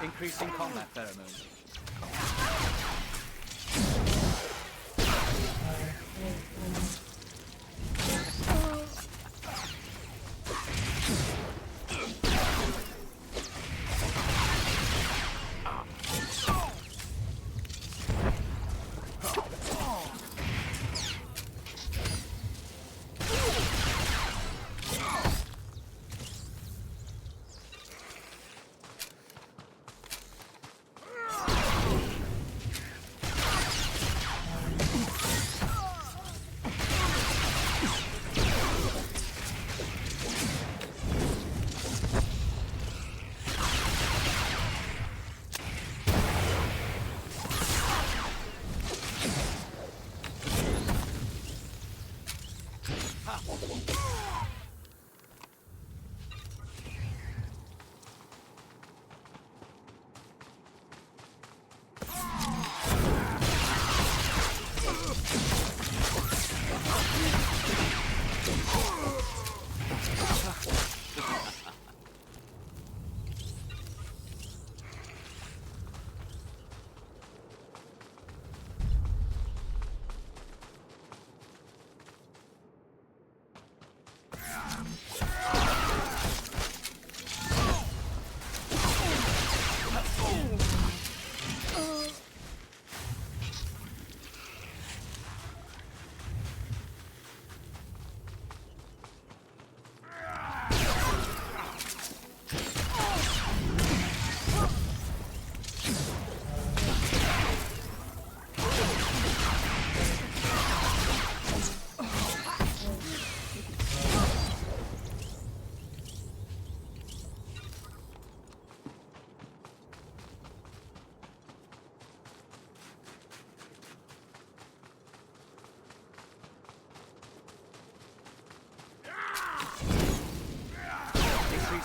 Increasing combat pheromones.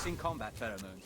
Increasing combat pheromones.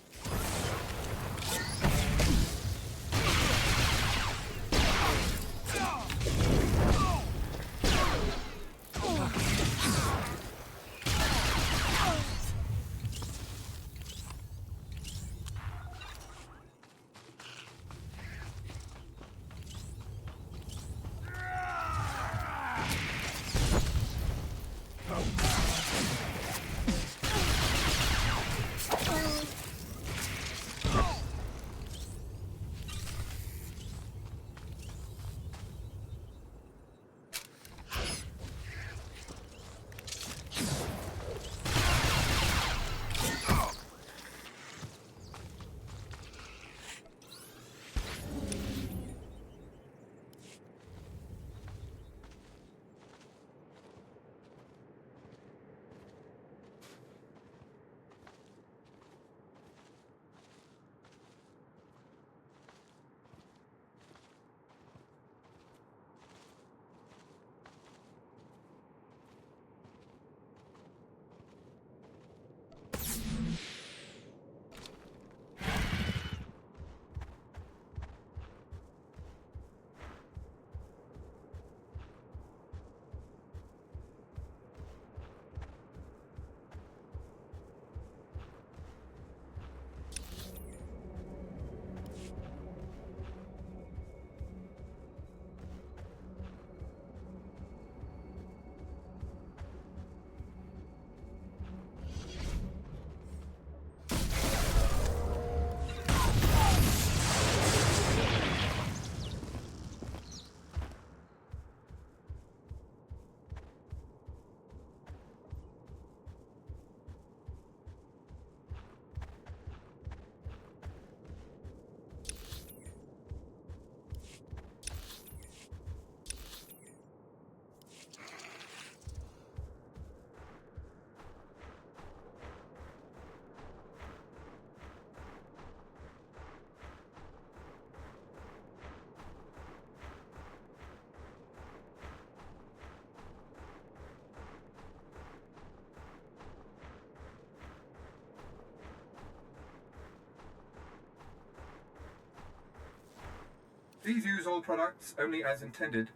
Please use all products only as intended.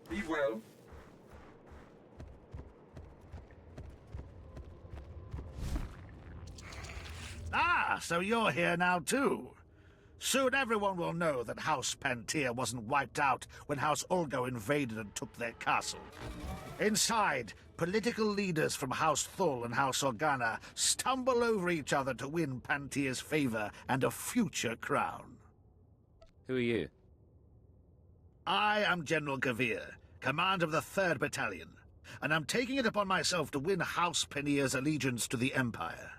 Be well. Ah, so you're here now too. Soon everyone will know that House Pantir wasn't wiped out when House Ulgo invaded and took their castle. Inside, political leaders from House Thul and House Organa stumble over each other to win Pantir's favor and a future crown. Who are you? I am General Gavir, command of the 3rd Battalion, and I'm taking it upon myself to win House Panir's allegiance to the Empire.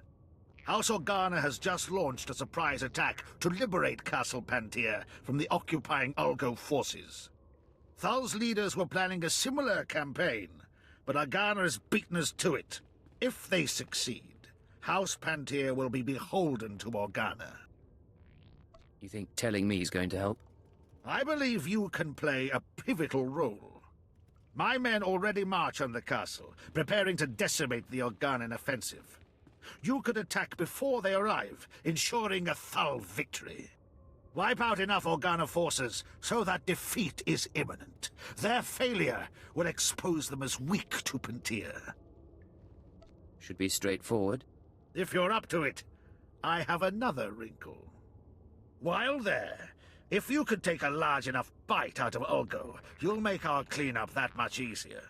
House Organa has just launched a surprise attack to liberate Castle Pantir from the occupying Ulgo forces. Thul's leaders were planning a similar campaign, but Organa has beaten us to it. If they succeed, House Pantir will be beholden to Organa. You think telling me is going to help? I believe you can play a pivotal role. My men already march on the castle, preparing to decimate the Organan offensive. You could attack before they arrive, ensuring a Thul victory. Wipe out enough Organa forces so that defeat is imminent. Their failure will expose them as weak to Pantir. Should be straightforward. If you're up to it, I have another wrinkle. While there, if you could take a large enough bite out of Ulgo, you'll make our cleanup that much easier.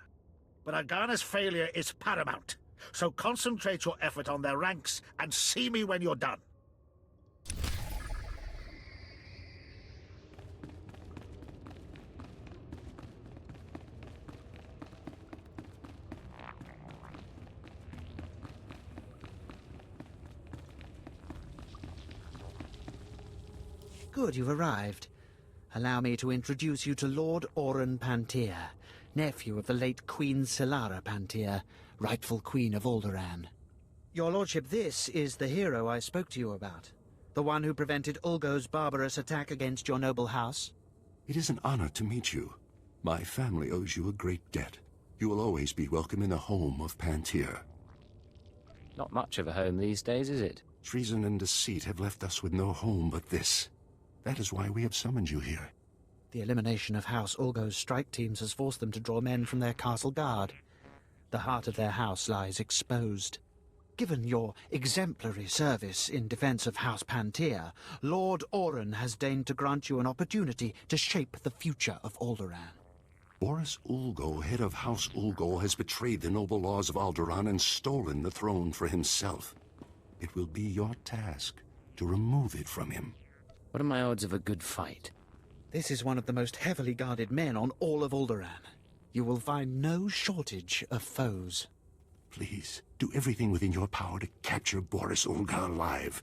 But Organa's failure is paramount, so concentrate your effort on their ranks and see me when you're done. Good, you've arrived. Allow me to introduce you to Lord Alderaan Pantir, nephew of the late Queen Solara Pantir, rightful Queen of Alderaan. Your lordship, this is the hero I spoke to you about. The one who prevented Ulgo's barbarous attack against your noble house. It is an honor to meet you. My family owes you a great debt. You will always be welcome in the home of Pantir. Not much of a home these days, is it? Treason and deceit have left us with no home but this. That is why we have summoned you here. The elimination of House Ulgo's strike teams has forced them to draw men from their castle guard. The heart of their house lies exposed. Given your exemplary service in defense of House Pantir, Lord Alderaan has deigned to grant you an opportunity to shape the future of Alderaan. Boris Ulgo, head of House Ulgo, has betrayed the noble laws of Alderaan and stolen the throne for himself. It will be your task to remove it from him. What are my odds of a good fight? This is one of the most heavily guarded men on all of Alderaan. You will find no shortage of foes. Please, do everything within your power to capture Boris Ulga alive.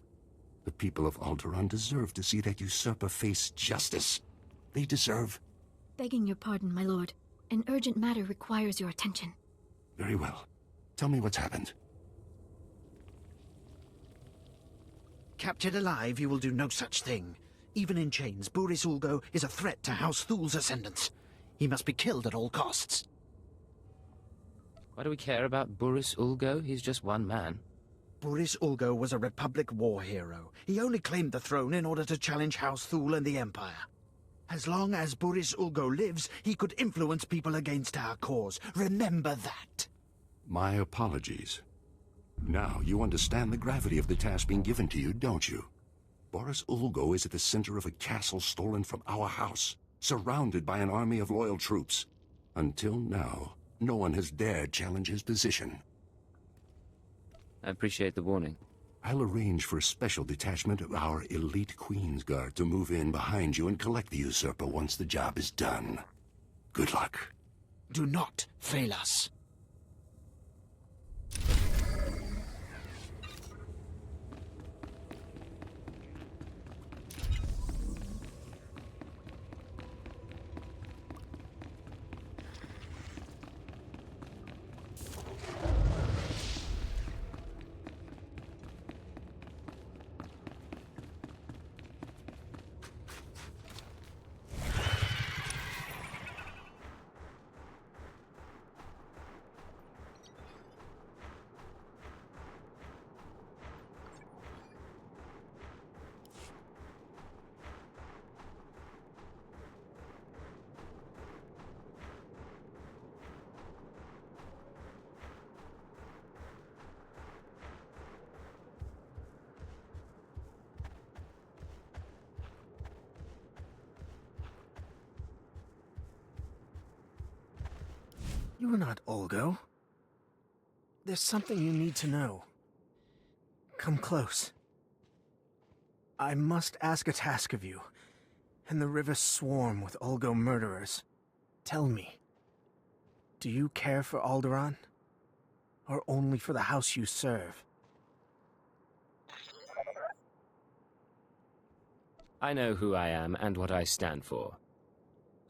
The people of Alderaan deserve to see that usurper face justice. They deserve... Begging your pardon, my lord. An urgent matter requires your attention. Very well. Tell me what's happened. Captured alive, you will do no such thing. Even in chains, Boris Ulgo is a threat to House Thul's ascendants. He must be killed at all costs. Why do we care about Boris Ulgo? He's just one man. Boris Ulgo was a Republic war hero. He only claimed the throne in order to challenge House Thul and the Empire. As long as Boris Ulgo lives, he could influence people against our cause. Remember that. My apologies. Now you understand the gravity of the task being given to you, don't you? Boris Ulgo is at the center of a castle stolen from our house, surrounded by an army of loyal troops. Until now, no one has dared challenge his position. I appreciate the warning. I'll arrange for a special detachment of our elite Queen's Guard to move in behind you and collect the usurper once the job is done. Good luck. Do not fail us. You are not Olgo. There's something you need to know. Come close. I must ask a task of you, and the rivers swarm with Olgo murderers. Tell me, do you care for Alderaan? Or only for the house you serve? I know who I am and what I stand for.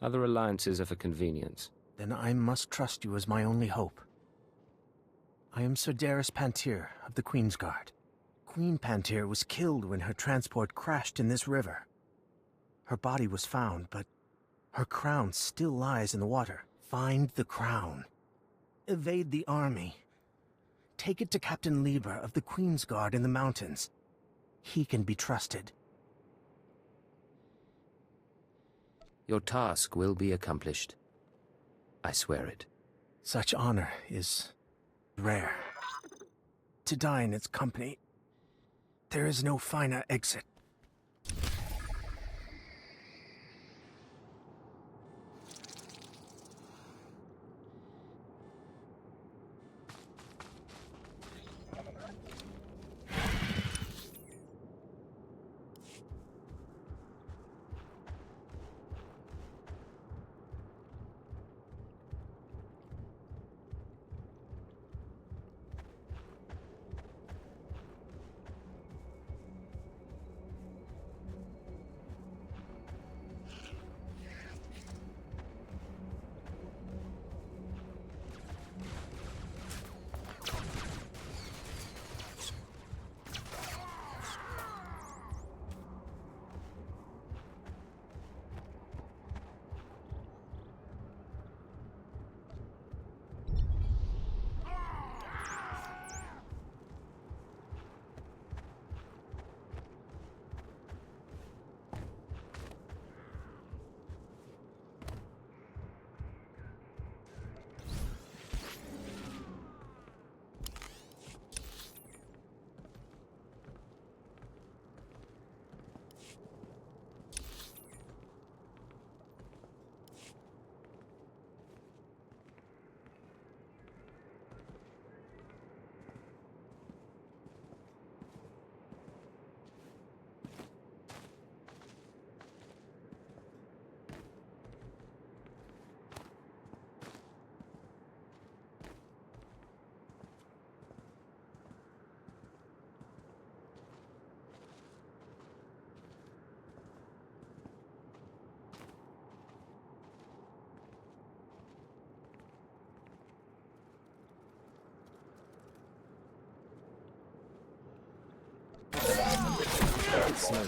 Other alliances are for convenience. Then I must trust you as my only hope. I am Sir Darius Pantir of the Queen's Guard. Queen Pantir was killed when her transport crashed in this river. Her body was found, but her crown still lies in the water. Find the crown. Evade the army. Take it to Captain Lieber of the Queen's Guard in the mountains. He can be trusted. Your task will be accomplished. I swear it. Such honor is rare. To die in its company, there is no finer exit. Slowly.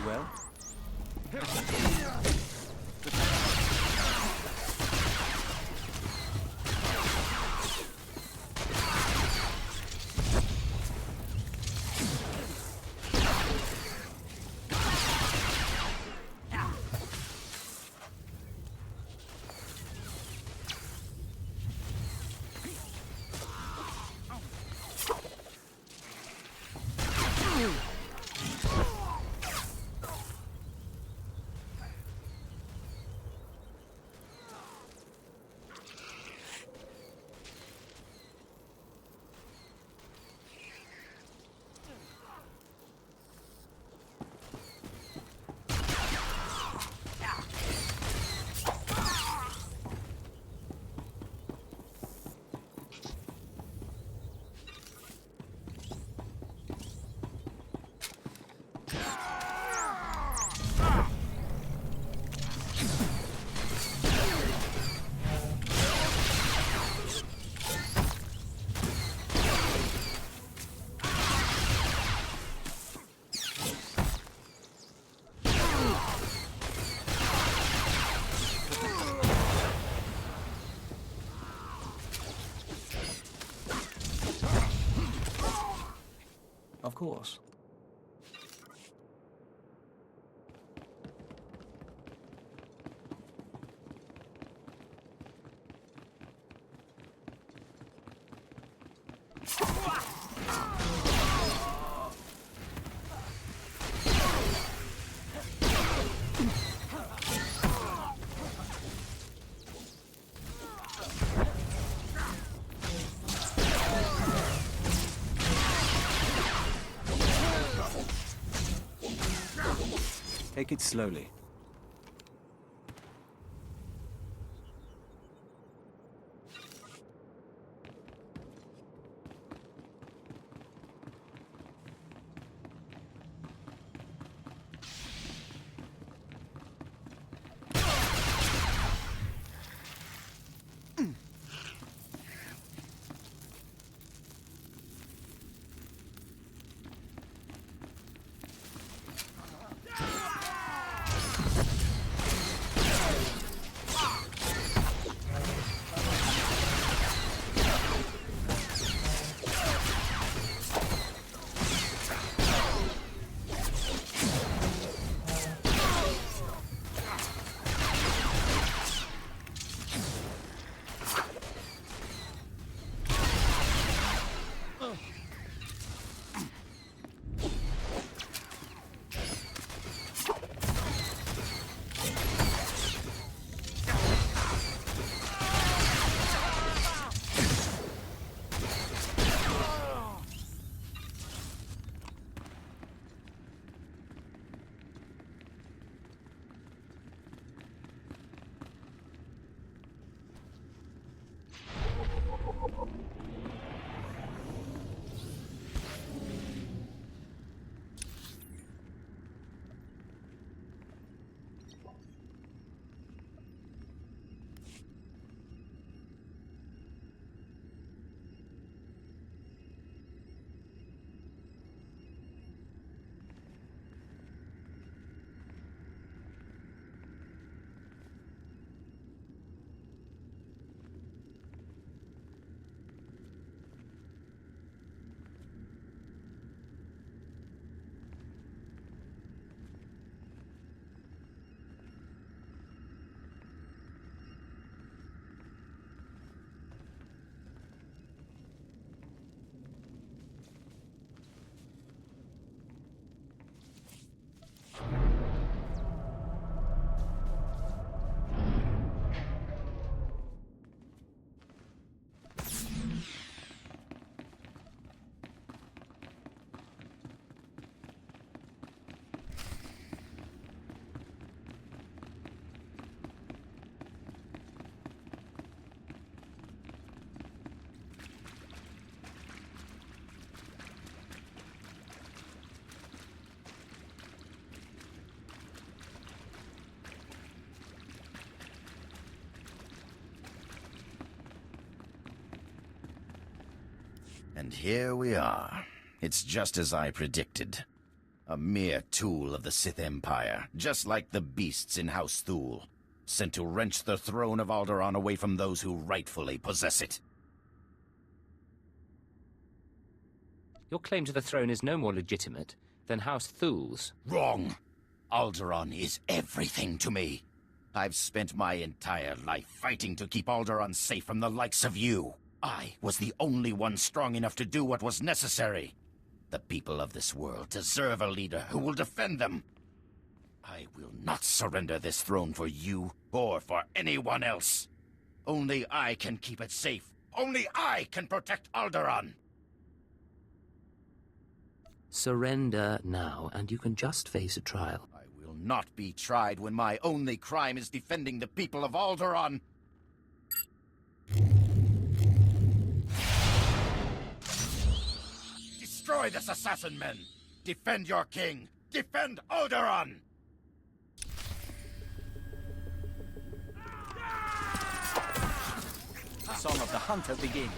Well? course. Take it slowly. And here we are. It's just as I predicted. A mere tool of the Sith Empire, just like the beasts in House Thule, sent to wrench the throne of Alderaan away from those who rightfully possess it. Your claim to the throne is no more legitimate than House Thule's. Wrong! Alderaan is everything to me. I've spent my entire life fighting to keep Alderaan safe from the likes of you. I was the only one strong enough to do what was necessary. The people of this world deserve a leader who will defend them. I will not surrender this throne for you or for anyone else. Only I can keep it safe. Only I can protect Alderaan. Surrender now, and you can just face a trial. I will not be tried when my only crime is defending the people of Alderaan. Destroy this assassin men! Defend your king! Defend Alderaan! Song of the Hunter begins.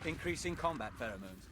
Increasing combat pheromones.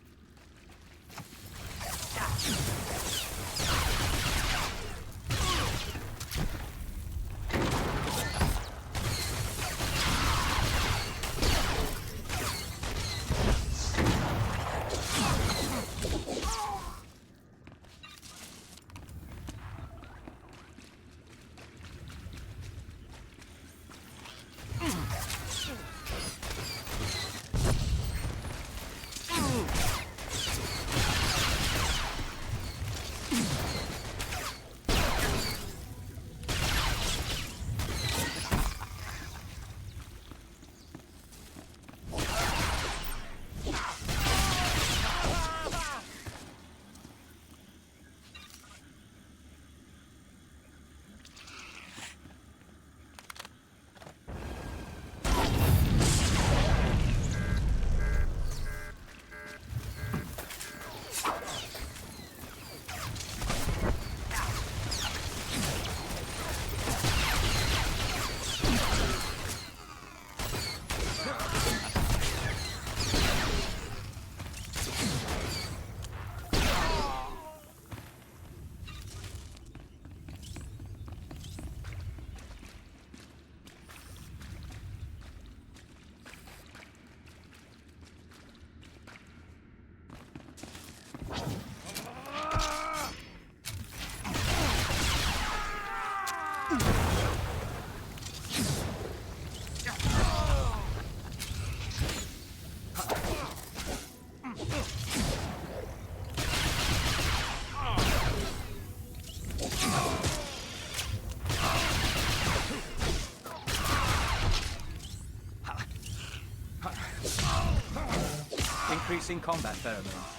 Increasing combat pheromones.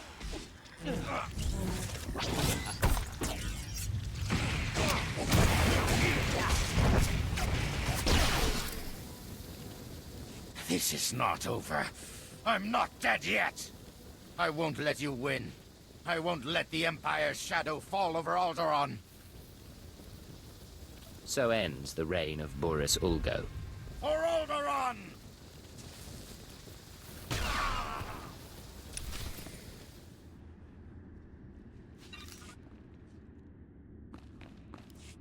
This is not over. I'm not dead yet. I won't let you win. I won't let the Empire's shadow fall over Alderaan. So ends the reign of Boris Ulgo. For Alderaan!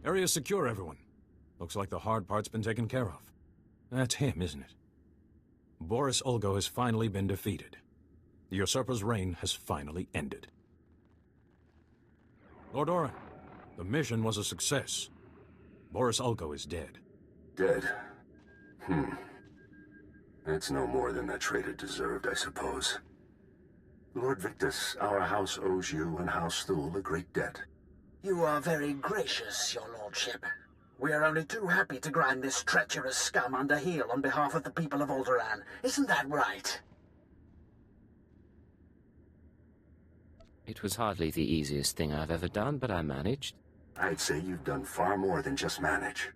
Area secure, everyone. Looks like the hard part's been taken care of. That's him, isn't it? Boris Ulgo has finally been defeated. The usurper's reign has finally ended. Lord Oren, the mission was a success. Boris Ulgo is dead. Dead? That's no more than that traitor deserved, I suppose. Lord Victus, our house owes you and House Thule a great debt. You are very gracious, your lordship. We are only too happy to grind this treacherous scum under heel on behalf of the people of Alderaan. Isn't that right? It was hardly the easiest thing I've ever done, but I managed. I'd say you've done far more than just manage.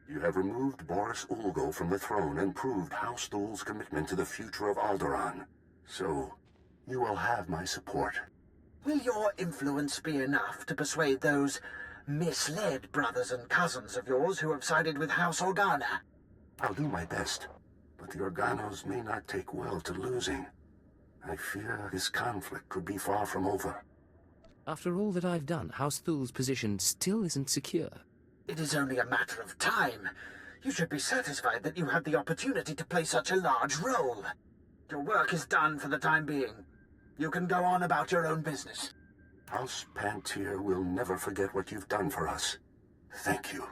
You have removed Boris Ulgo from the throne and proved House Thule's commitment to the future of Alderaan. So, you will have my support. Will your influence be enough to persuade those misled brothers and cousins of yours who have sided with House Organa? I'll do my best, but the Organos may not take well to losing. I fear this conflict could be far from over. After all that I've done, House Thule's position still isn't secure. It is only a matter of time. You should be satisfied that you had the opportunity to play such a large role. Your work is done for the time being. You can go on about your own business. House Pantier will never forget what you've done for us. Thank you.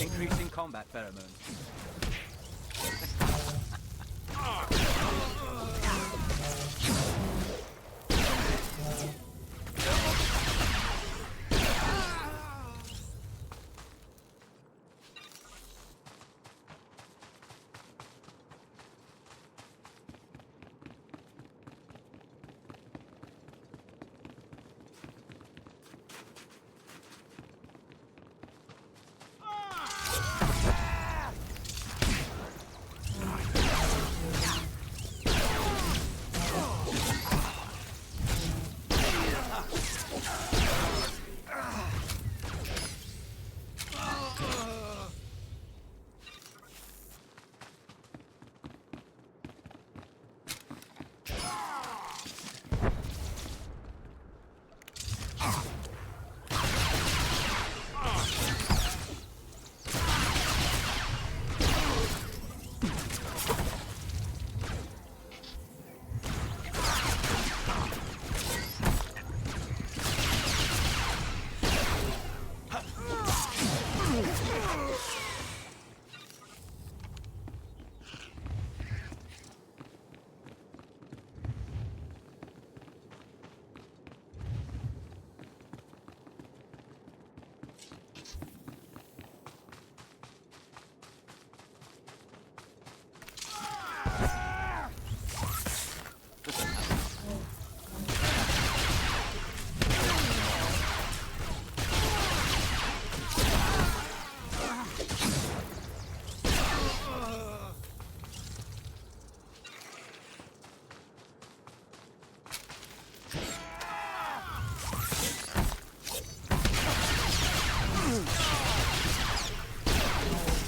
Increasing combat pheromones.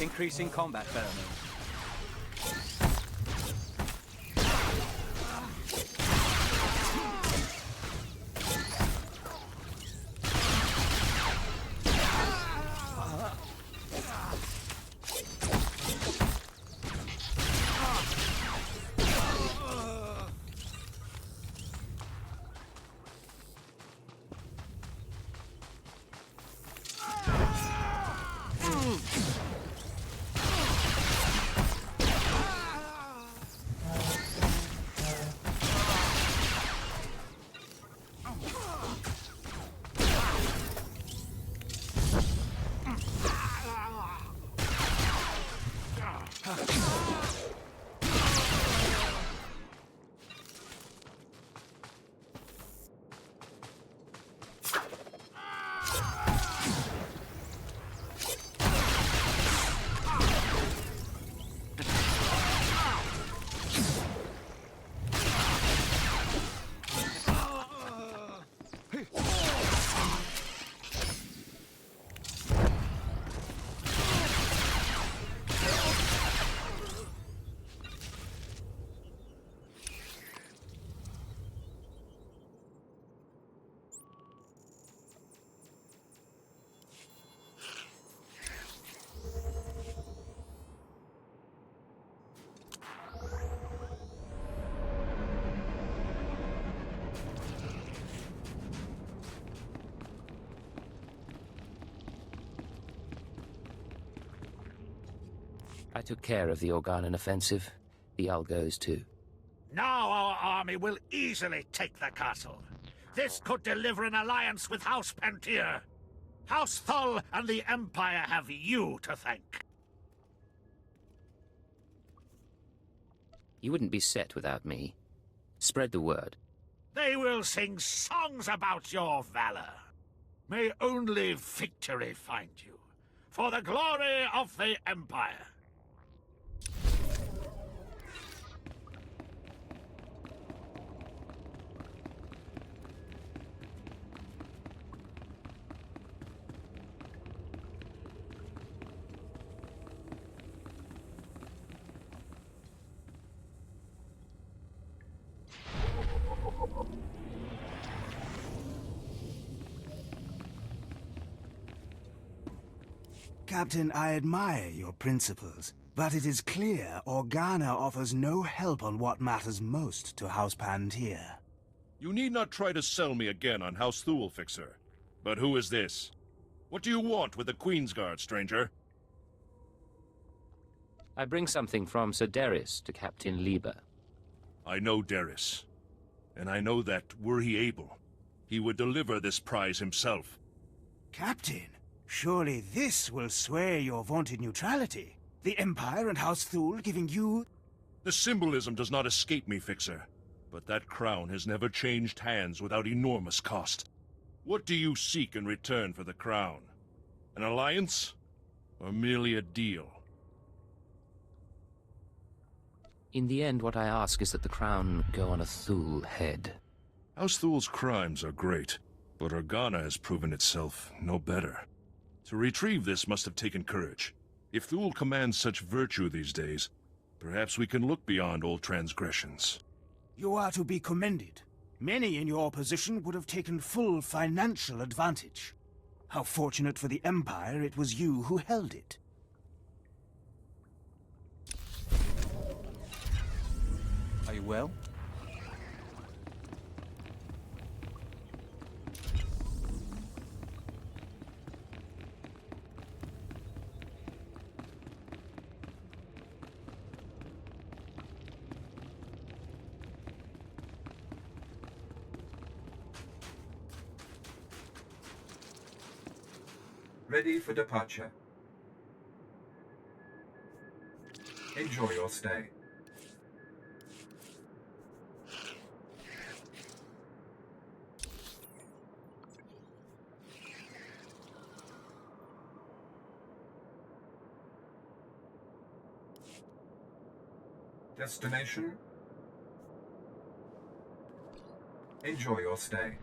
Increasing combat pheromones. I took care of the Organon offensive. The Algos too. Now our army will easily take the castle. This could deliver an alliance with House Pantir. House Thul and the Empire have you to thank. You wouldn't be set without me. Spread the word. They will sing songs about your valor. May only victory find you, for the glory of the Empire. Captain, I admire your principles, but it is clear Organa offers no help on what matters most to House Pantir. You need not try to sell me again on House Thule, Fixer. But who is this? What do you want with the Queen's Guard, stranger? I bring something from Sir Darius to Captain Lieber. I know Darius, and I know that, were he able, he would deliver this prize himself. Captain, surely this will sway your vaunted neutrality. The Empire and House Thule giving you... The symbolism does not escape me, Fixer, but that crown has never changed hands without enormous cost. What do you seek in return for the crown? An alliance? Or merely a deal? In the end, what I ask is that the crown go on a Thule head. House Thule's crimes are great, but Organa has proven itself no better. To retrieve this must have taken courage. If Thule commands such virtue these days, perhaps we can look beyond old transgressions. You are to be commended. Many in your position would have taken full financial advantage. How fortunate for the Empire it was you who held it. Are you well? Ready for departure. Enjoy your stay. Destination. Enjoy your stay.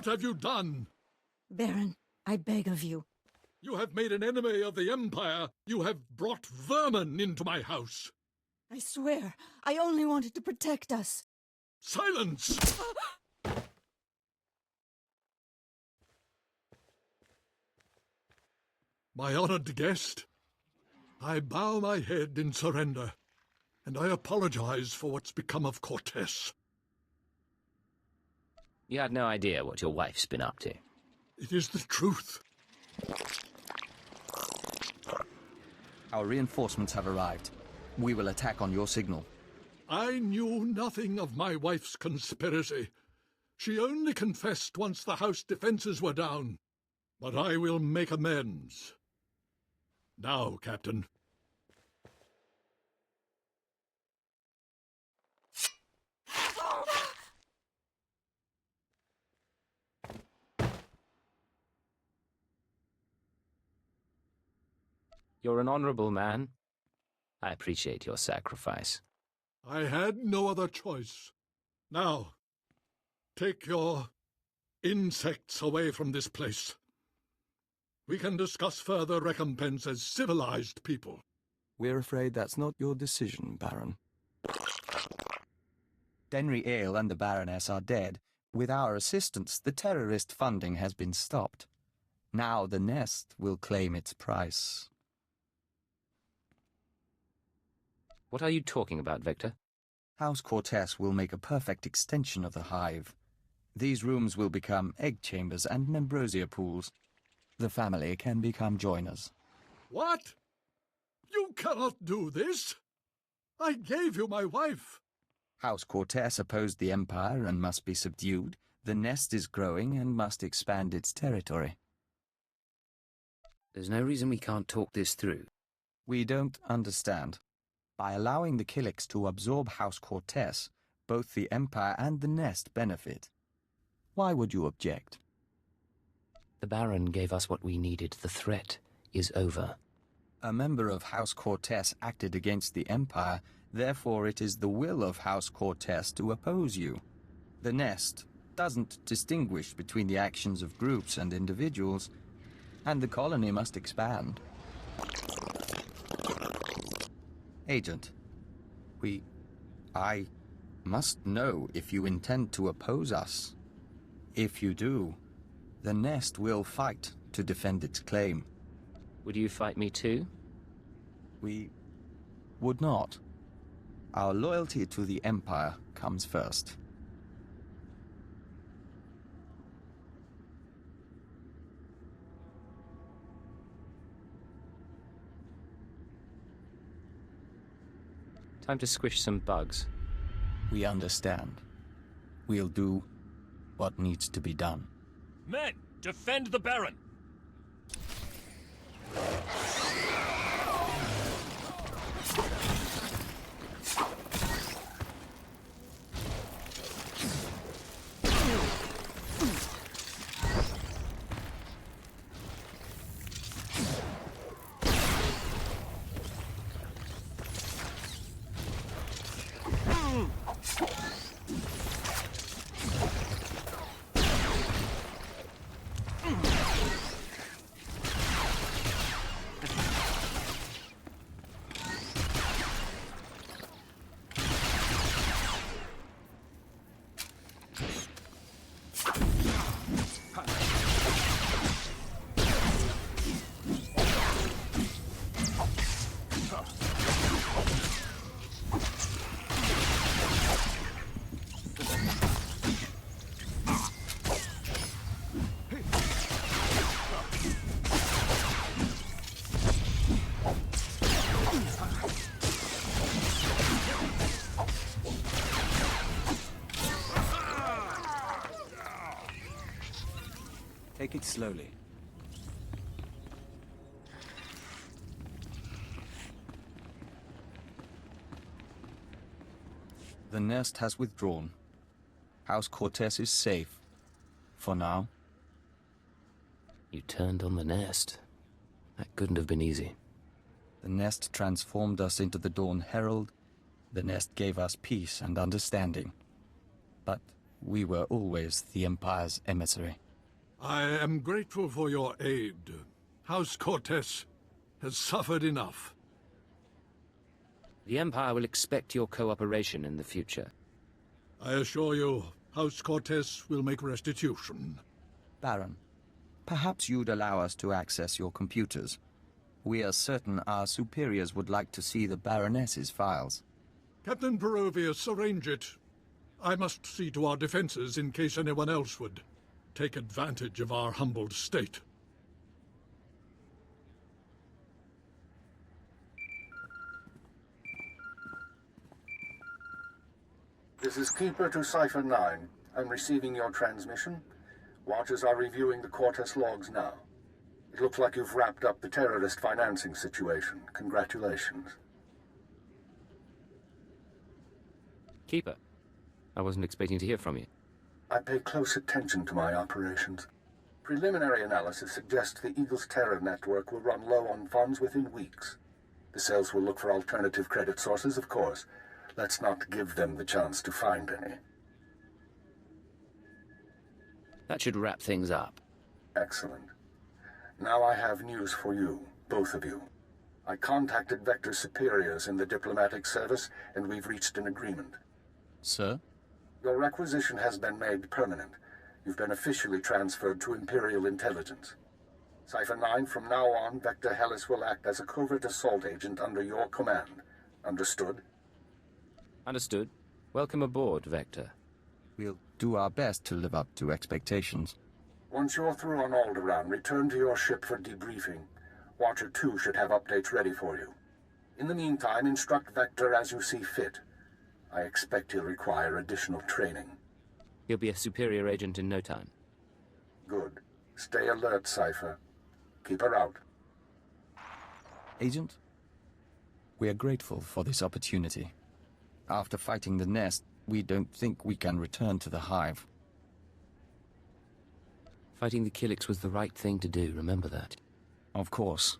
What have you done? Baron, I beg of you. You have made an enemy of the Empire. You have brought vermin into my house. I swear, I only wanted to protect us. Silence! My honored guest, I bow my head in surrender, and I apologize for what's become of Cortez. You had no idea what your wife's been up to. It is the truth. Our reinforcements have arrived. We will attack on your signal. I knew nothing of my wife's conspiracy. She only confessed once the house defenses were down. But I will make amends. Now, Captain. You're an honorable man. I appreciate your sacrifice. I had no other choice. Now, take your insects away from this place. We can discuss further recompense as civilized people. We're afraid that's not your decision, Baron. Denry Ale and the Baroness are dead. With our assistance, the terrorist funding has been stopped. Now the nest will claim its price. What are you talking about, Victor? House Cortez will make a perfect extension of the hive. These rooms will become egg chambers and membrosia pools. The family can become joiners. What? You cannot do this! I gave you my wife! House Cortez opposed the Empire and must be subdued. The nest is growing and must expand its territory. There's no reason we can't talk this through. We don't understand. By allowing the Killiks to absorb House Cortez, both the Empire and the nest benefit. Why would you object? The Baron gave us what we needed. The threat is over. A member of House Cortez acted against the Empire, therefore it is the will of House Cortez to oppose you. The nest doesn't distinguish between the actions of groups and individuals, and the colony must expand. Agent, I must know if you intend to oppose us. If you do, the nest will fight to defend its claim. Would you fight me too? We would not. Our loyalty to the Empire comes first. Time to squish some bugs. We understand. We'll do what needs to be done. Men, defend the Baron! Take it slowly. The nest has withdrawn. House Cortez is safe. For now. You turned on the nest. That couldn't have been easy. The nest transformed us into the Dawn Herald. The nest gave us peace and understanding. But We were always the Empire's emissary. I am grateful for your aid. House Cortez has suffered enough. The Empire will expect your cooperation in the future. I assure you, House Cortez will make restitution. Baron, perhaps you'd allow us to access your computers. We are certain our superiors would like to see the Baroness's files. Captain Perovius, arrange it. I must see to our defenses in case anyone else would take advantage of our humbled state. This is Keeper to Cipher 9. I'm receiving your transmission. Watchers are reviewing the Cortez logs now. It looks like you've wrapped up the terrorist financing situation. Congratulations. Keeper, I wasn't expecting to hear from you. I pay close attention to my operations. Preliminary analysis suggests the Eagle's terror network will run low on funds within weeks. The cells will look for alternative credit sources, of course. Let's not give them the chance to find any. That should wrap things up. Excellent. Now I have news for you, both of you. I contacted Vector's superiors in the diplomatic service, and we've reached an agreement. Sir? Your requisition has been made permanent. You've been officially transferred to Imperial Intelligence. Cipher 9, from now on, Vector Hellis will act as a covert assault agent under your command. Understood? Understood. Welcome aboard, Vector. We'll do our best to live up to expectations. Once you're through on Alderaan, return to your ship for debriefing. Watcher 2 should have updates ready for you. In the meantime, instruct Vector as you see fit. I expect he'll require additional training. He'll be a superior agent in no time. Good. Stay alert, Cipher. Keep her out. Agent, we are grateful for this opportunity. After fighting the Nest, we don't think we can return to the Hive. Fighting the Killiks was the right thing to do, remember that. Of course.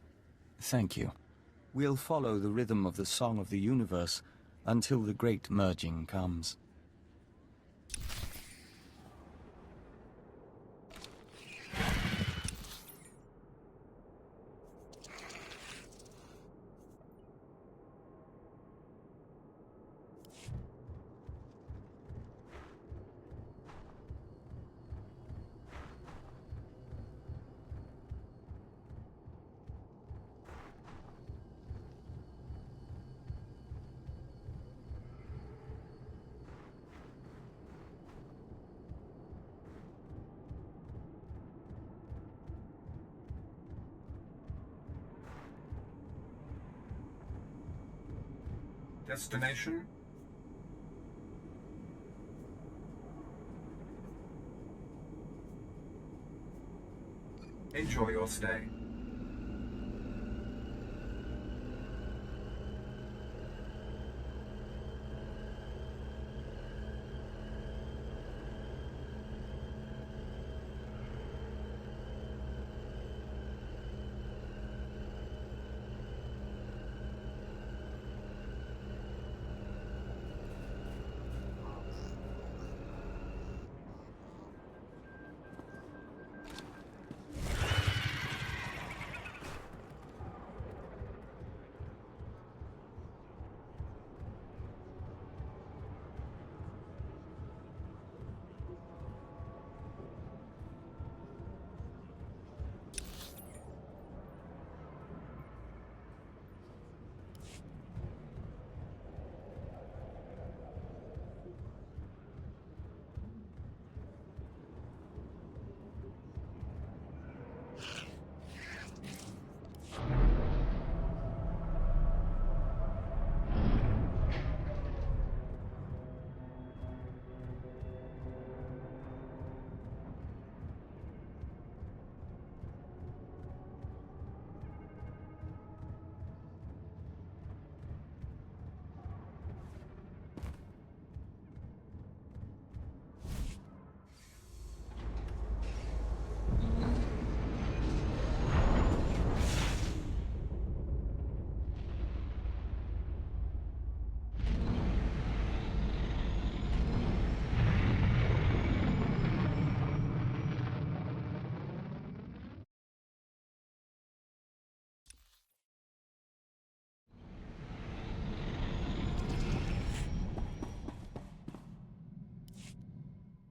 Thank you. We'll follow the rhythm of the Song of the Universe until the great merging comes. Destination? Enjoy your stay.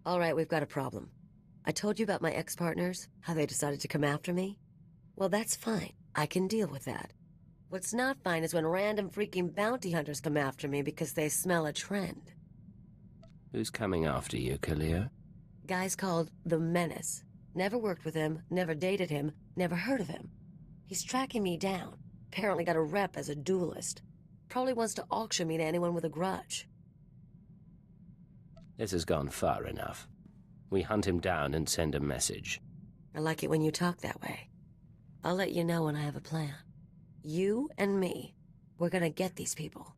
All right, we've got a problem. I told you about my ex-partners, how they decided to come after me? Well, that's fine. I can deal with that. What's not fine is when random freaking bounty hunters come after me because they smell a trend. Who's coming after you, Kalia? Guy's called the Menace. Never worked with him, never dated him, never heard of him. He's tracking me down. Apparently got a rep as a duelist. Probably wants to auction me to anyone with a grudge. This has gone far enough. We hunt him down and send a message. I like it when you talk that way. I'll let you know when I have a plan. You and me, we're gonna get these people.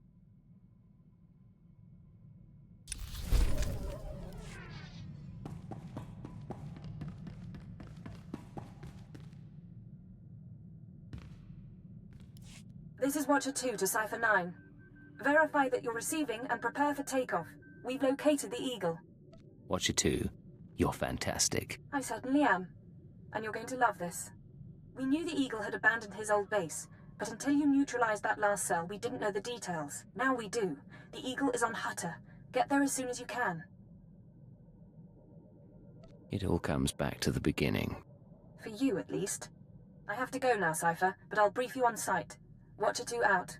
This is Watcher 2 to Cipher 9. Verify that you're receiving and prepare for takeoff. We've located the Eagle. Watcher 2, you're fantastic. I certainly am. And you're going to love this. We knew the Eagle had abandoned his old base, but until you neutralized that last cell, we didn't know the details. Now we do. The Eagle is on Hutter. Get there as soon as you can. It all comes back to the beginning. For you, at least. I have to go now, Cipher, but I'll brief you on site. Watcher 2 out.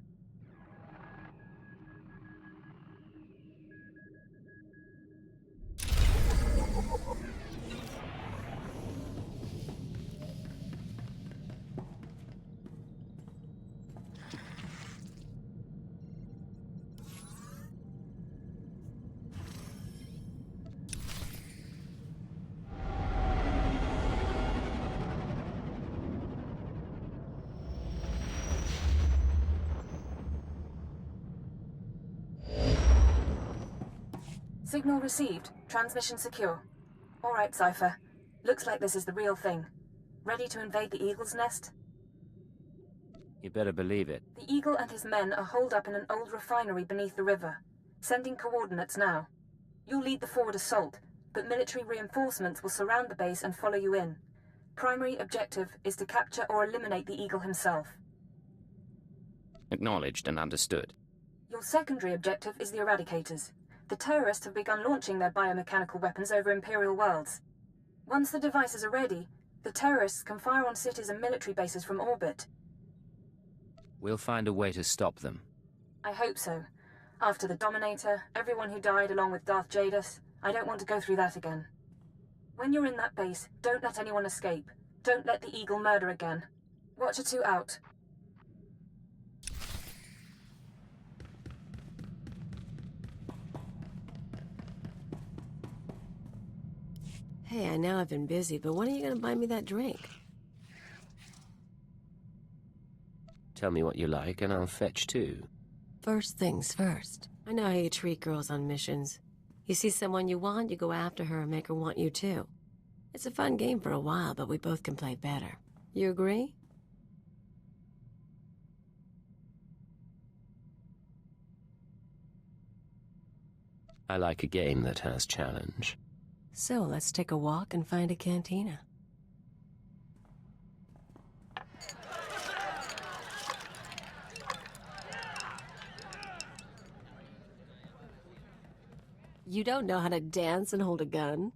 Signal received. Transmission secure. All right, Cipher. Looks like this is the real thing. Ready to invade the Eagle's nest? You better believe it. The Eagle and his men are holed up in an old refinery beneath the river. Sending coordinates now. You'll lead the forward assault, but military reinforcements will surround the base and follow you in. Primary objective is to capture or eliminate the Eagle himself. Acknowledged and understood. Your secondary objective is the Eradicators. The terrorists have begun launching their biomechanical weapons over Imperial worlds. Once the devices are ready, the terrorists can fire on cities and military bases from orbit. We'll find a way to stop them. I hope so. After the Dominator, everyone who died along with Darth Jadus, I don't want to go through that again. When you're in that base, don't let anyone escape. Don't let the Eagle murder again. Watcher 2 out. Hey, I know I've been busy, but when are you gonna buy me that drink? Tell me what you like and I'll fetch too. First things first. I know how you treat girls on missions. You see someone you want, you go after her and make her want you too. It's a fun game for a while, but we both can play better. You agree? I like a game that has challenge. So, let's take a walk and find a cantina. You don't know how to dance and hold a gun?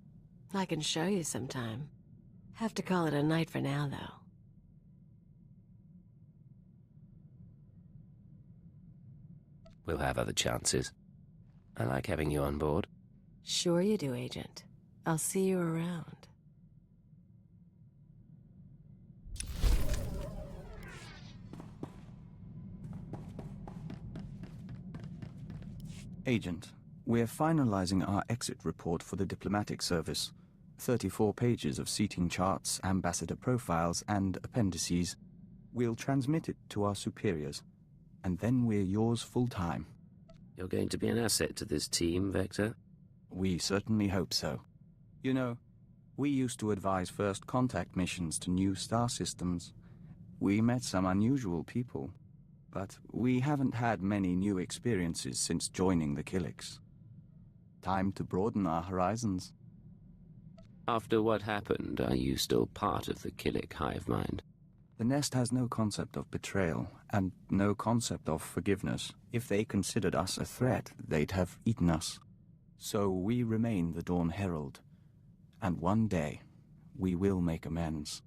I can show you sometime. Have to call it a night for now, though. We'll have other chances. I like having you on board. Sure you do, Agent. I'll see you around. Agent, we're finalizing our exit report for the diplomatic service. 34 pages of seating charts, ambassador profiles, and appendices. We'll transmit it to our superiors, and then we're yours full-time. You're going to be an asset to this team, Vector? We certainly hope so. You know, we used to advise first contact missions to new star systems. We met some unusual people, but we haven't had many new experiences since joining the Killiks. Time to broaden our horizons. After what happened, are you still part of the Killik hive mind? The Nest has no concept of betrayal, and no concept of forgiveness. If they considered us a threat, they'd have eaten us. So we remain the Dawn Herald, And one day, we will make amends.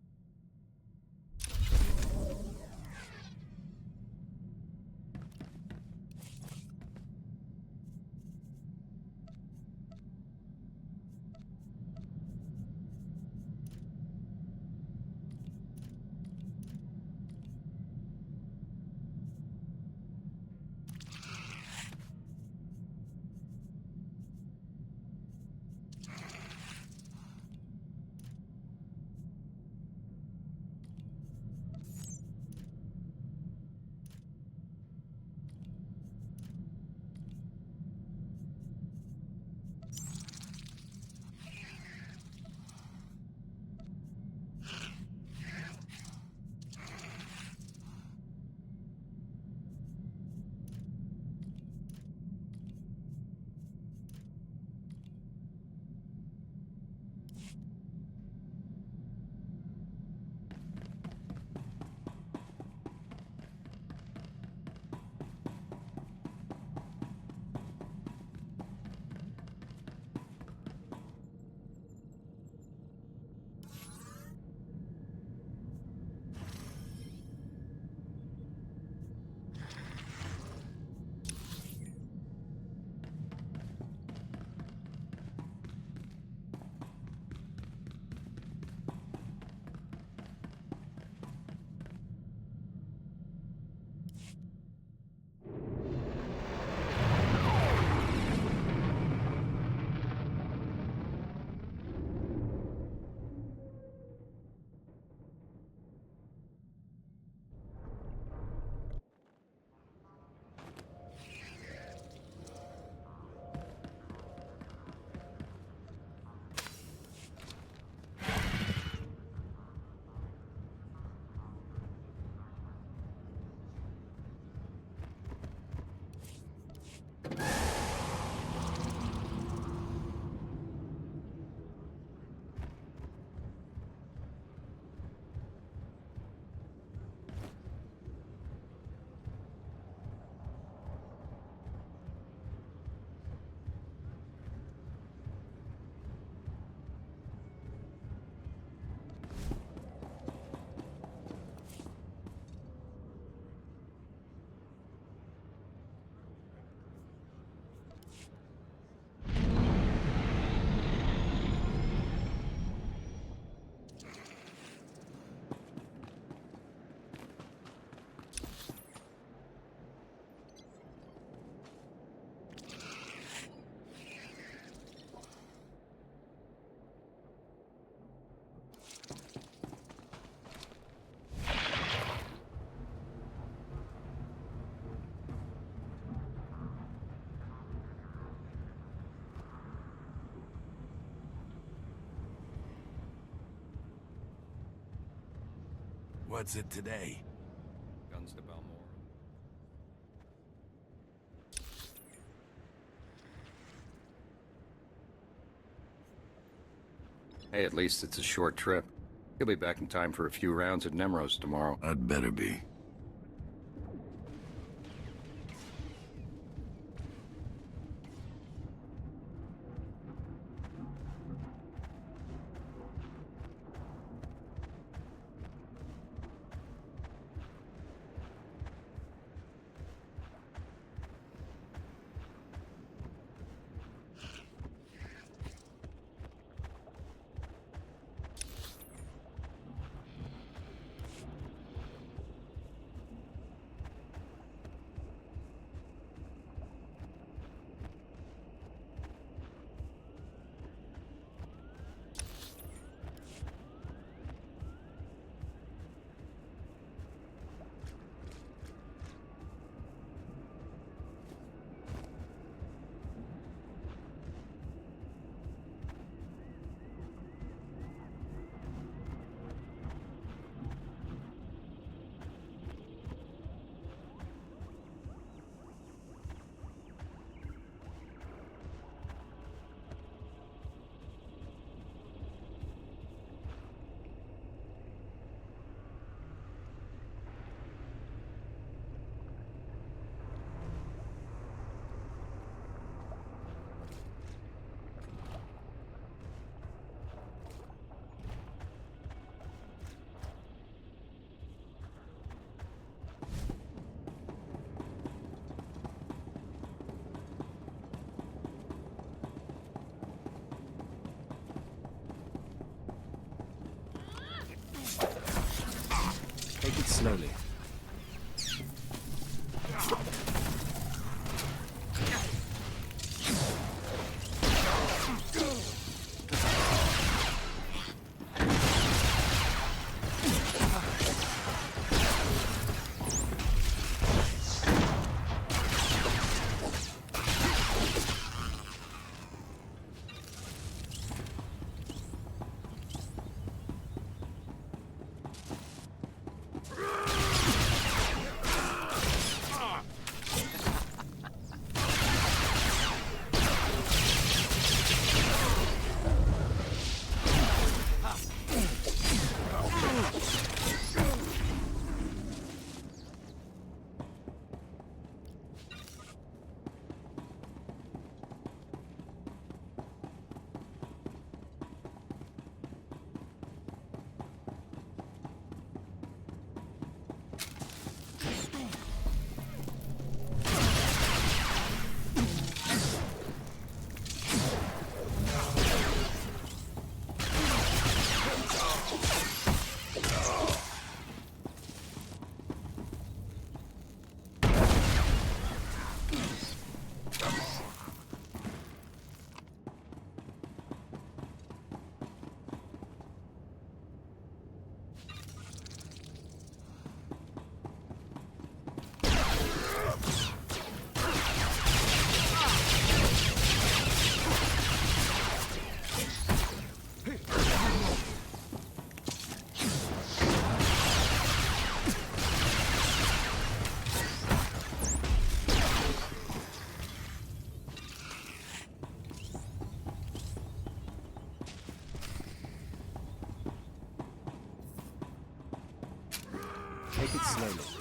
What's it today? Guns to Balmore. Hey, at least it's a short trip. He'll be back in time for a few rounds at Nemros tomorrow. I'd better be. it slowly. Take it slowly.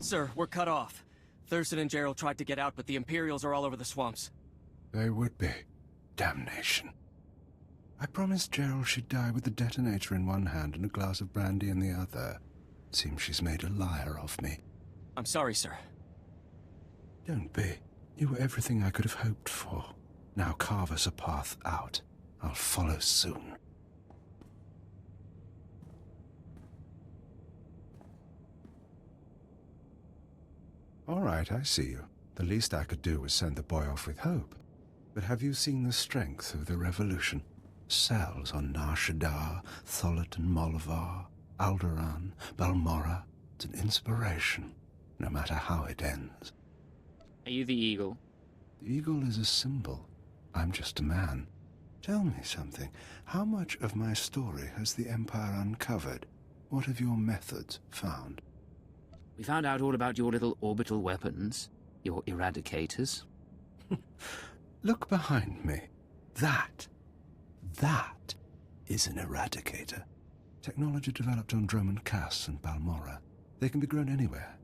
Sir, we're cut off. Thurston and Gerald tried to get out, but the Imperials are all over the swamps. They would be. Damnation. I promised Gerald she'd die with the detonator in one hand and a glass of brandy in the other. Seems she's made a liar of me. I'm sorry, sir. Don't be. You were everything I could have hoped for. Now carve us a path out. I'll follow soon. All right, I see you. The least I could do was send the boy off with hope. But have you seen the strength of the revolution? Cells on Nar Shaddaa, Tholet and Molvar, Alderaan, Balmorra. It's an inspiration, no matter how it ends. Are you the eagle? The eagle is a symbol. I'm just a man. Tell me something. How much of my story has the Empire uncovered? What have your methods found? We found out all about your little orbital weapons. Your eradicators? Look behind me. That is an eradicator. Technology developed on Droman Cass and Balmora. They can be grown anywhere.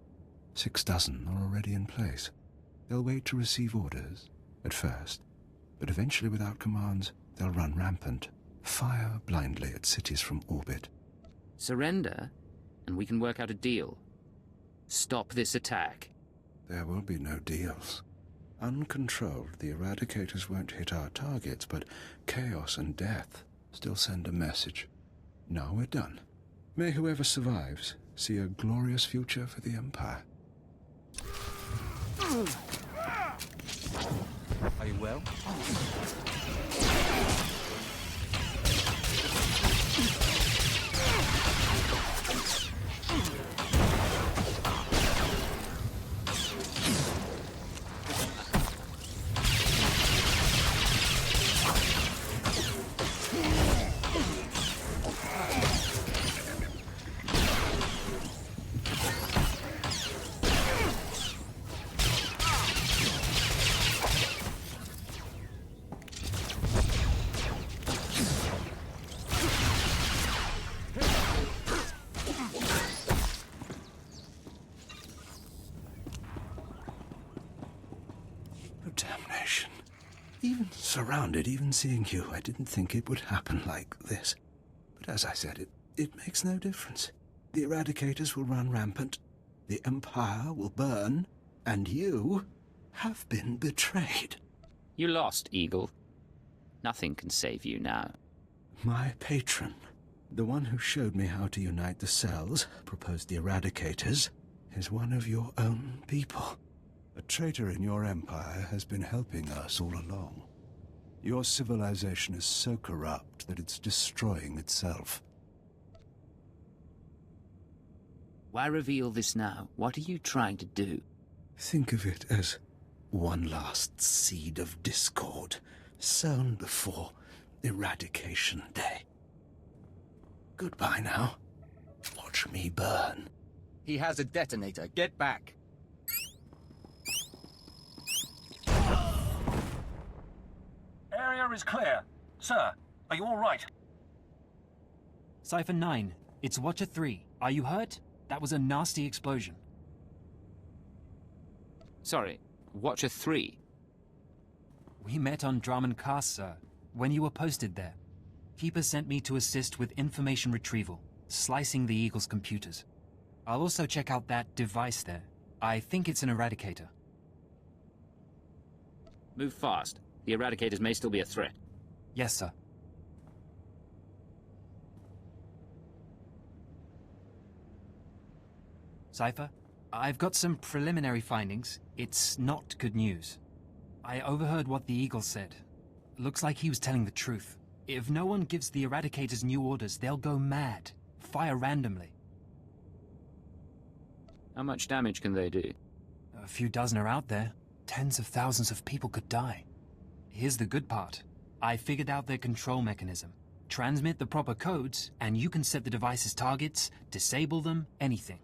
6 dozen are already in place. They'll wait to receive orders, at first, but eventually without commands, they'll run rampant, fire blindly at cities from orbit. Surrender, and we can work out a deal. Stop this attack. There will be no deals. Uncontrolled, the eradicators won't hit our targets, but chaos and death still send a message. Now we're done. May whoever survives see a glorious future for the Empire. Are you well? Damnation. Even surrounded, even seeing you, I didn't think it would happen like this. But as I said, it makes no difference. The eradicators will run rampant, the Empire will burn, and you have been betrayed. You lost, Eagle. Nothing can save you now. My patron, the one who showed me how to unite the cells, proposed the eradicators, is one of your own people. A traitor in your empire has been helping us all along. Your civilization is so corrupt that it's destroying itself. Why reveal this now? What are you trying to do? Think of it as one last seed of discord, sown before Eradication Day. Goodbye now. Watch me burn. He has a detonator. Get back. Area is clear. Sir, are you all right? Cypher 9, it's Watcher 3. Are you hurt? That was a nasty explosion. Sorry, Watcher 3? We met on Draman Cass, sir, when you were posted there. Keeper sent me to assist with information retrieval, slicing the Eagle's computers. I'll also check out that device there. I think it's an eradicator. Move fast. The eradicators may still be a threat. Yes, sir. Cypher, I've got some preliminary findings. It's not good news. I overheard what the Eagle said. Looks like he was telling the truth. If no one gives the eradicators new orders, they'll go mad. Fire randomly. How much damage can they do? A few dozen are out there. Tens of thousands of people could die. Here's the good part. I figured out their control mechanism. Transmit the proper codes, and you can set the device's targets, disable them, anything.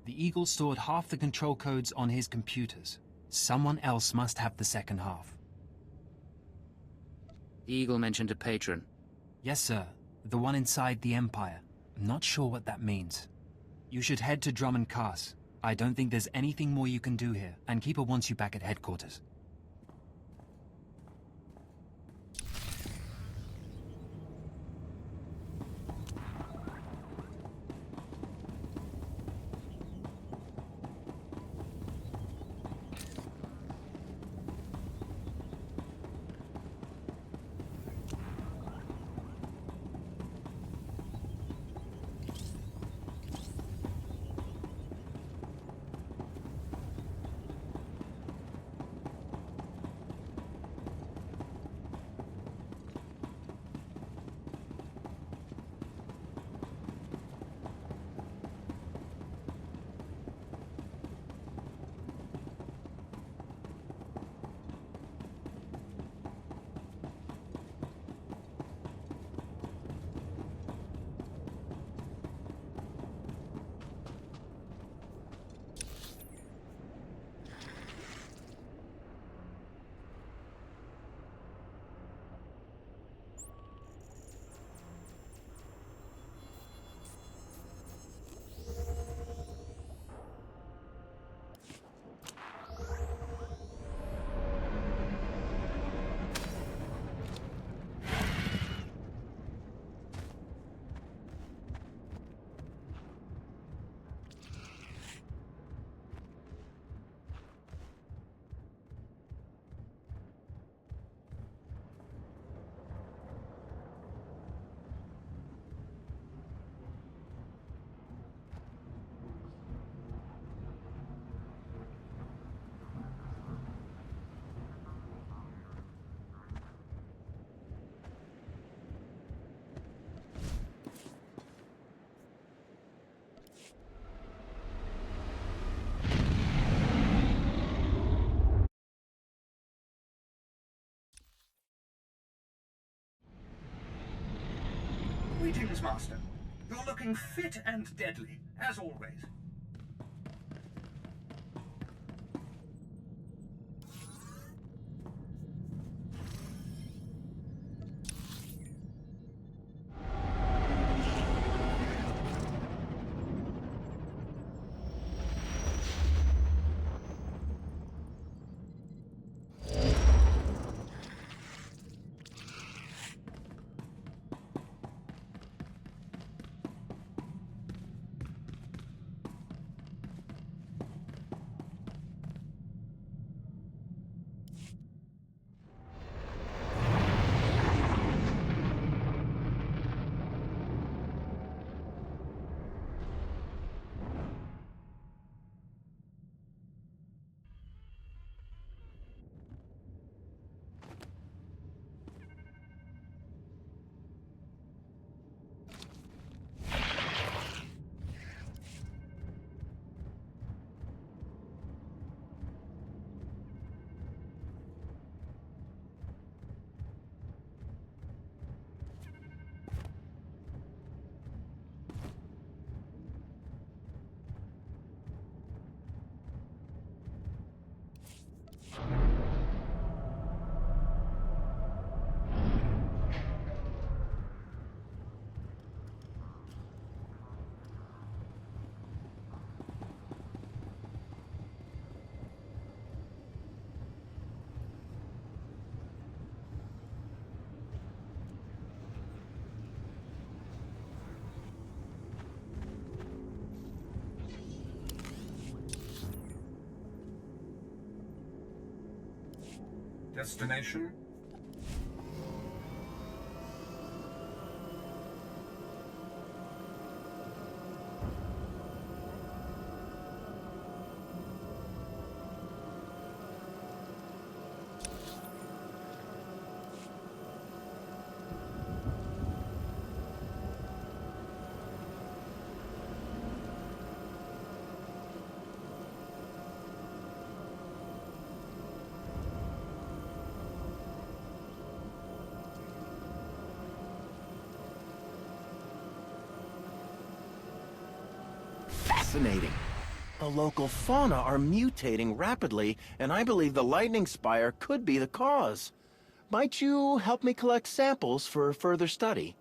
The Eagle stored half the control codes on his computers. Someone else must have the second half. The Eagle mentioned a patron. Yes, sir. The one inside the Empire. I'm not sure what that means. You should head to Drummond Cass. I don't think there's anything more you can do here, and Keeper wants you back at headquarters. Greetings, Master. You're looking fit and deadly, as always. Destination? Fascinating. The local fauna are mutating rapidly, and I believe the lightning spire could be the cause. Might you help me collect samples for further study?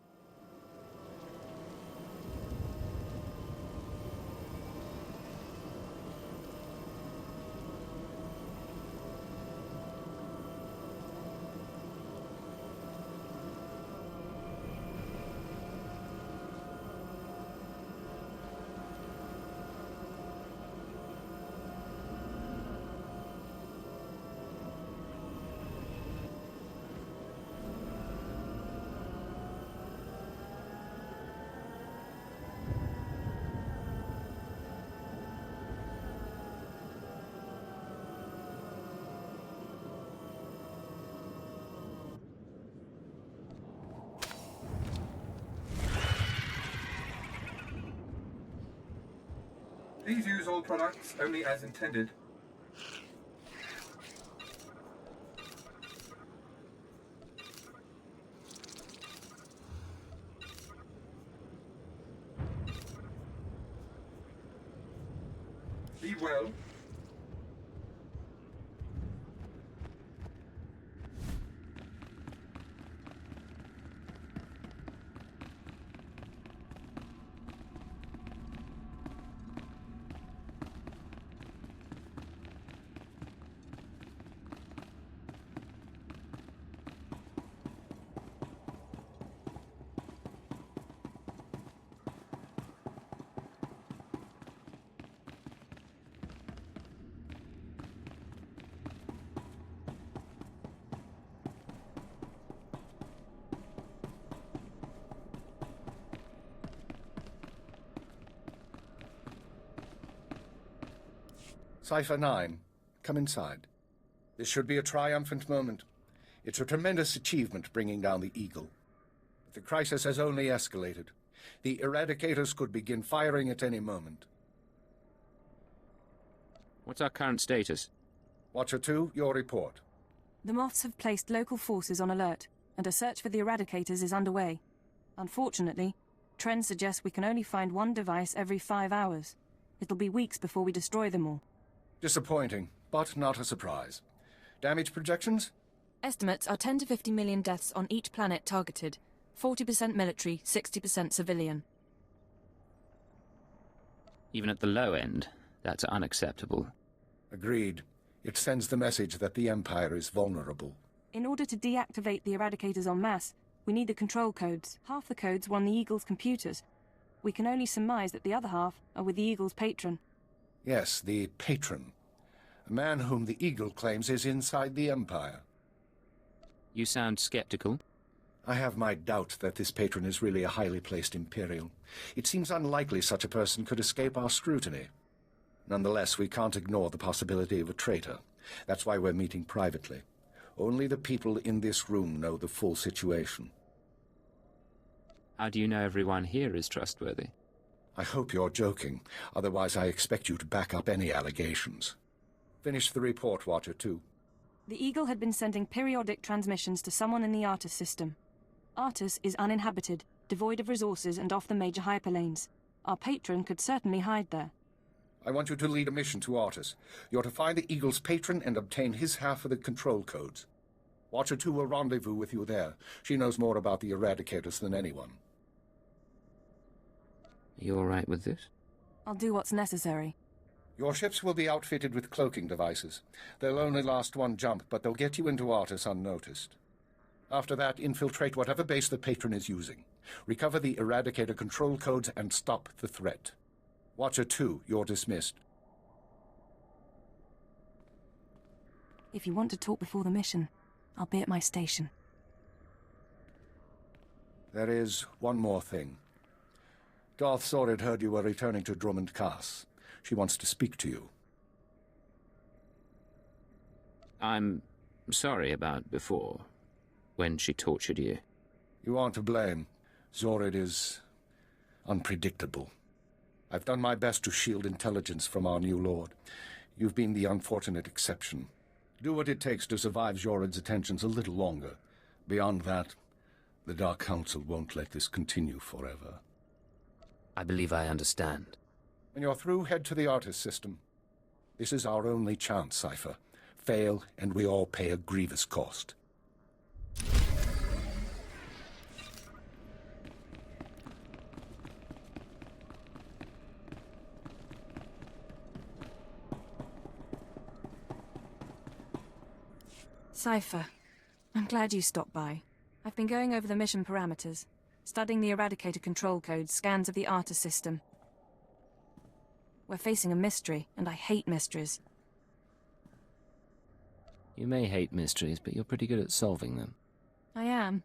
Please use all products only as intended. Be well. Cypher 9, come inside. This should be a triumphant moment. It's a tremendous achievement bringing down the Eagle. But the crisis has only escalated. The Eradicators could begin firing at any moment. What's our current status? Watcher 2, your report. The Moths have placed local forces on alert, and a search for the Eradicators is underway. Unfortunately, Trends suggest we can only find one device every 5 hours. It'll be weeks before we destroy them all. Disappointing, but not a surprise. Damage projections? Estimates are 10 to 50 million deaths on each planet targeted. 40% military, 60% civilian. Even at the low end, that's unacceptable. Agreed. It sends the message that the Empire is vulnerable. In order to deactivate the Eradicators en masse, we need the control codes. Half the codes were on the Eagle's computers. We can only surmise that the other half are with the Eagle's patron. Yes, the patron. A man whom the Eagle claims is inside the Empire. You sound skeptical. I have my doubt that this patron is really a highly placed Imperial. It seems unlikely such a person could escape our scrutiny. Nonetheless, we can't ignore the possibility of a traitor. That's why we're meeting privately. Only the people in this room know the full situation. How do you know everyone here is trustworthy? I hope you're joking. Otherwise, I expect you to back up any allegations. Finish the report, Watcher 2. The Eagle had been sending periodic transmissions to someone in the Artus system. Artus is uninhabited, devoid of resources and off the major hyperlanes. Our patron could certainly hide there. I want you to lead a mission to Artus. You're to find the Eagle's patron and obtain his half of the control codes. Watcher 2 will rendezvous with you there. She knows more about the Eradicators than anyone. Are you all right with this? I'll do what's necessary. Your ships will be outfitted with cloaking devices. They'll only last one jump, but they'll get you into Artus unnoticed. After that, infiltrate whatever base the patron is using. Recover the Eradicator control codes and stop the threat. Watcher 2, you're dismissed. If you want to talk before the mission, I'll be at my station. There is one more thing. Darth Zorid heard you were returning to Drummond Cass. She wants to speak to you. I'm sorry about before, when she tortured you. You aren't to blame. Zorid is unpredictable. I've done my best to shield intelligence from our new lord. You've been the unfortunate exception. Do what it takes to survive Zorid's attentions a little longer. Beyond that, the Dark Council won't let this continue forever. I believe I understand. When you're through, head to the Artus system. This is our only chance, Cypher. Fail, and we all pay a grievous cost. Cypher, I'm glad you stopped by. I've been going over the mission parameters, studying the Eradicator control codes, scans of the Artus system. We're facing a mystery, and I hate mysteries. You may hate mysteries, but you're pretty good at solving them. I am.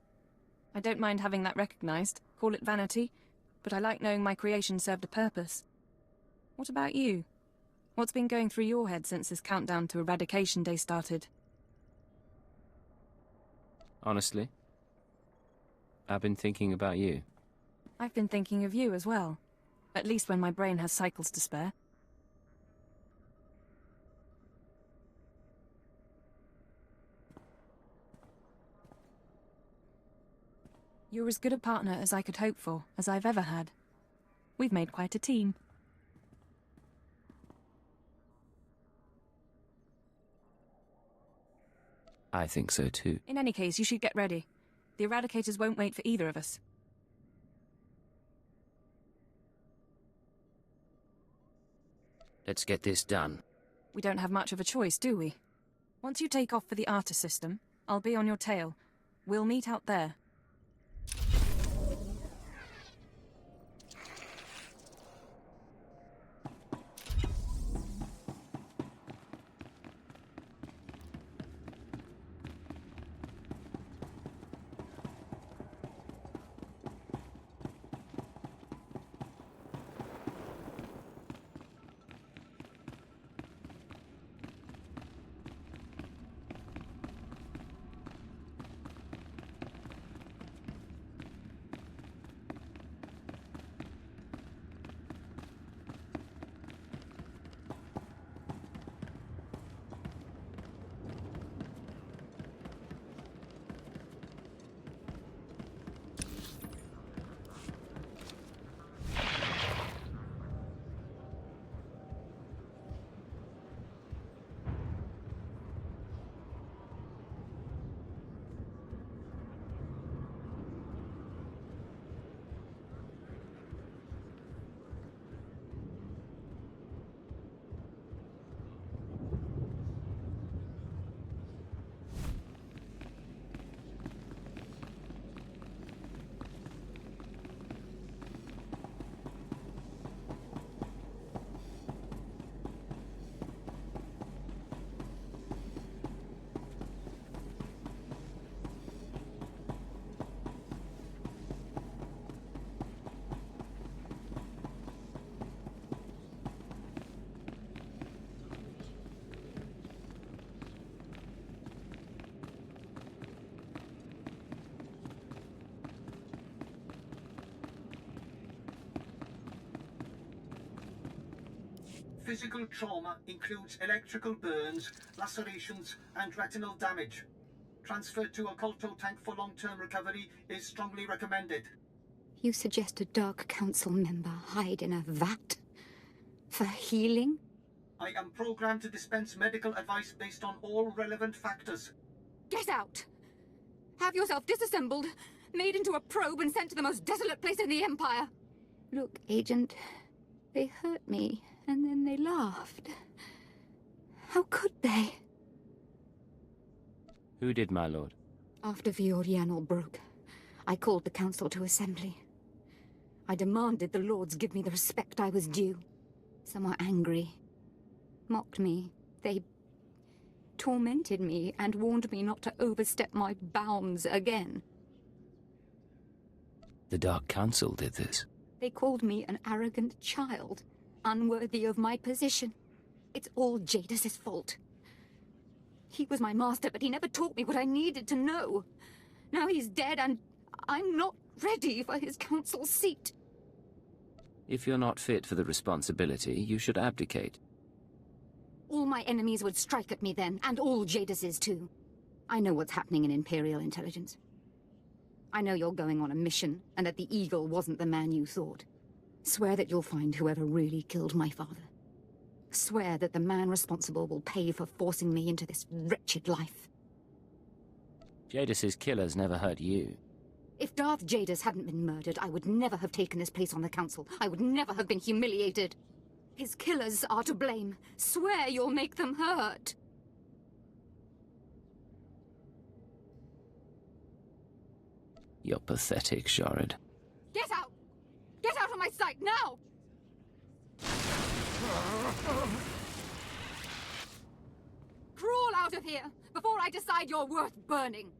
I don't mind having that recognized. Call it vanity, but I like knowing my creation served a purpose. What about you? What's been going through your head since this countdown to Eradication Day started? Honestly, I've been thinking about you. I've been thinking of you as well. At least when my brain has cycles to spare. You're as good a partner as I could hope for, as I've ever had. We've made quite a team. I think so too. In any case, you should get ready. The Eradicators won't wait for either of us. Let's get this done. We don't have much of a choice, do we? Once you take off for the Artus system, I'll be on your tail. We'll meet out there. physical trauma includes electrical burns, lacerations, and retinal damage. Transfer to a Colto tank for long-term recovery is strongly recommended. You suggest a Dark Council member hide in a vat? For healing? I am programmed to dispense medical advice based on all relevant factors. Get out! Have yourself disassembled, made into a probe and sent to the most desolate place in the Empire. Look, Agent, they hurt me, and then they laughed. How could they? Who did, my lord? After Viorianal broke, I called the Council to assembly. I demanded the Lords give me the respect I was due. Some were angry, mocked me. They tormented me and warned me not to overstep my bounds again. The Dark Council did this? They called me an arrogant child, unworthy of my position. It's all Jadis's fault. He was my master, but he never taught me what I needed to know. Now he's dead, and I'm not ready for his council seat. If you're not fit for the responsibility, you should abdicate. All my enemies would strike at me then, and all Jadis's too. I know what's happening in Imperial intelligence. I know you're going on a mission, and that the Eagle wasn't the man you thought. Swear that you'll find whoever really killed my father. Swear that the man responsible will pay for forcing me into this wretched life. Jadis's killers never hurt you. If Darth Jadis hadn't been murdered, I would never have taken this place on the Council. I would never have been humiliated. His killers are to blame. Swear you'll make them hurt. You're pathetic, Sharid. Get out! Get out of my sight, now! Crawl out of here, before I decide you're worth burning!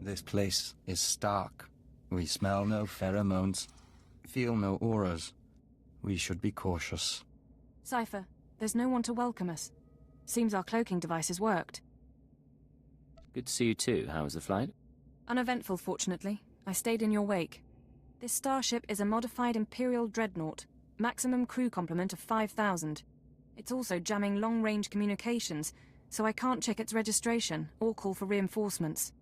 This place is stark. We smell no pheromones, feel no auras. We should be cautious. Cypher, there's no one to welcome us. Seems our cloaking devices worked. Good to see you too. How was the flight? Uneventful, fortunately. I stayed in your wake. This starship is a modified Imperial dreadnought. Maximum crew complement of 5,000. It's also jamming long-range communications, so I can't check its registration or call for reinforcements.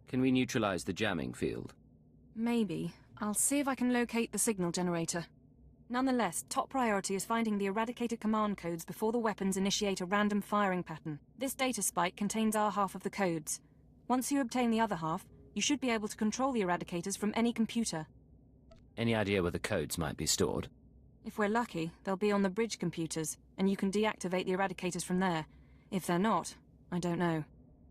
Can we neutralize the jamming field? Maybe. I'll see if I can locate the signal generator. Nonetheless, top priority is finding the eradicated command codes before the weapons initiate a random firing pattern. This data spike contains our half of the codes. Once you obtain the other half, you should be able to control the eradicators from any computer. Any idea where the codes might be stored? If we're lucky, they'll be on the bridge computers, and you can deactivate the eradicators from there. If they're not, I don't know.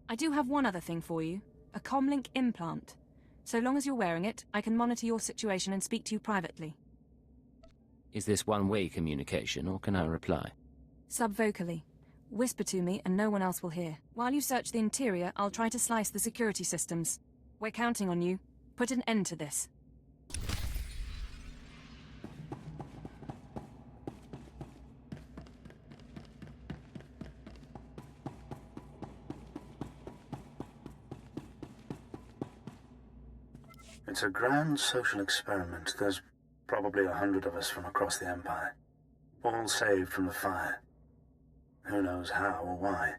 I do have one other thing for you. A comlink implant. So long as you're wearing it, I can monitor your situation and speak to you privately. Is this one-way communication, or can I reply? Subvocally. Whisper to me and no one else will hear. While you search the interior, I'll try to slice the security systems. We're counting on you. Put an end to this. It's a grand social experiment. There's probably 100 of us from across the Empire, all saved from the fire. Who knows how or why.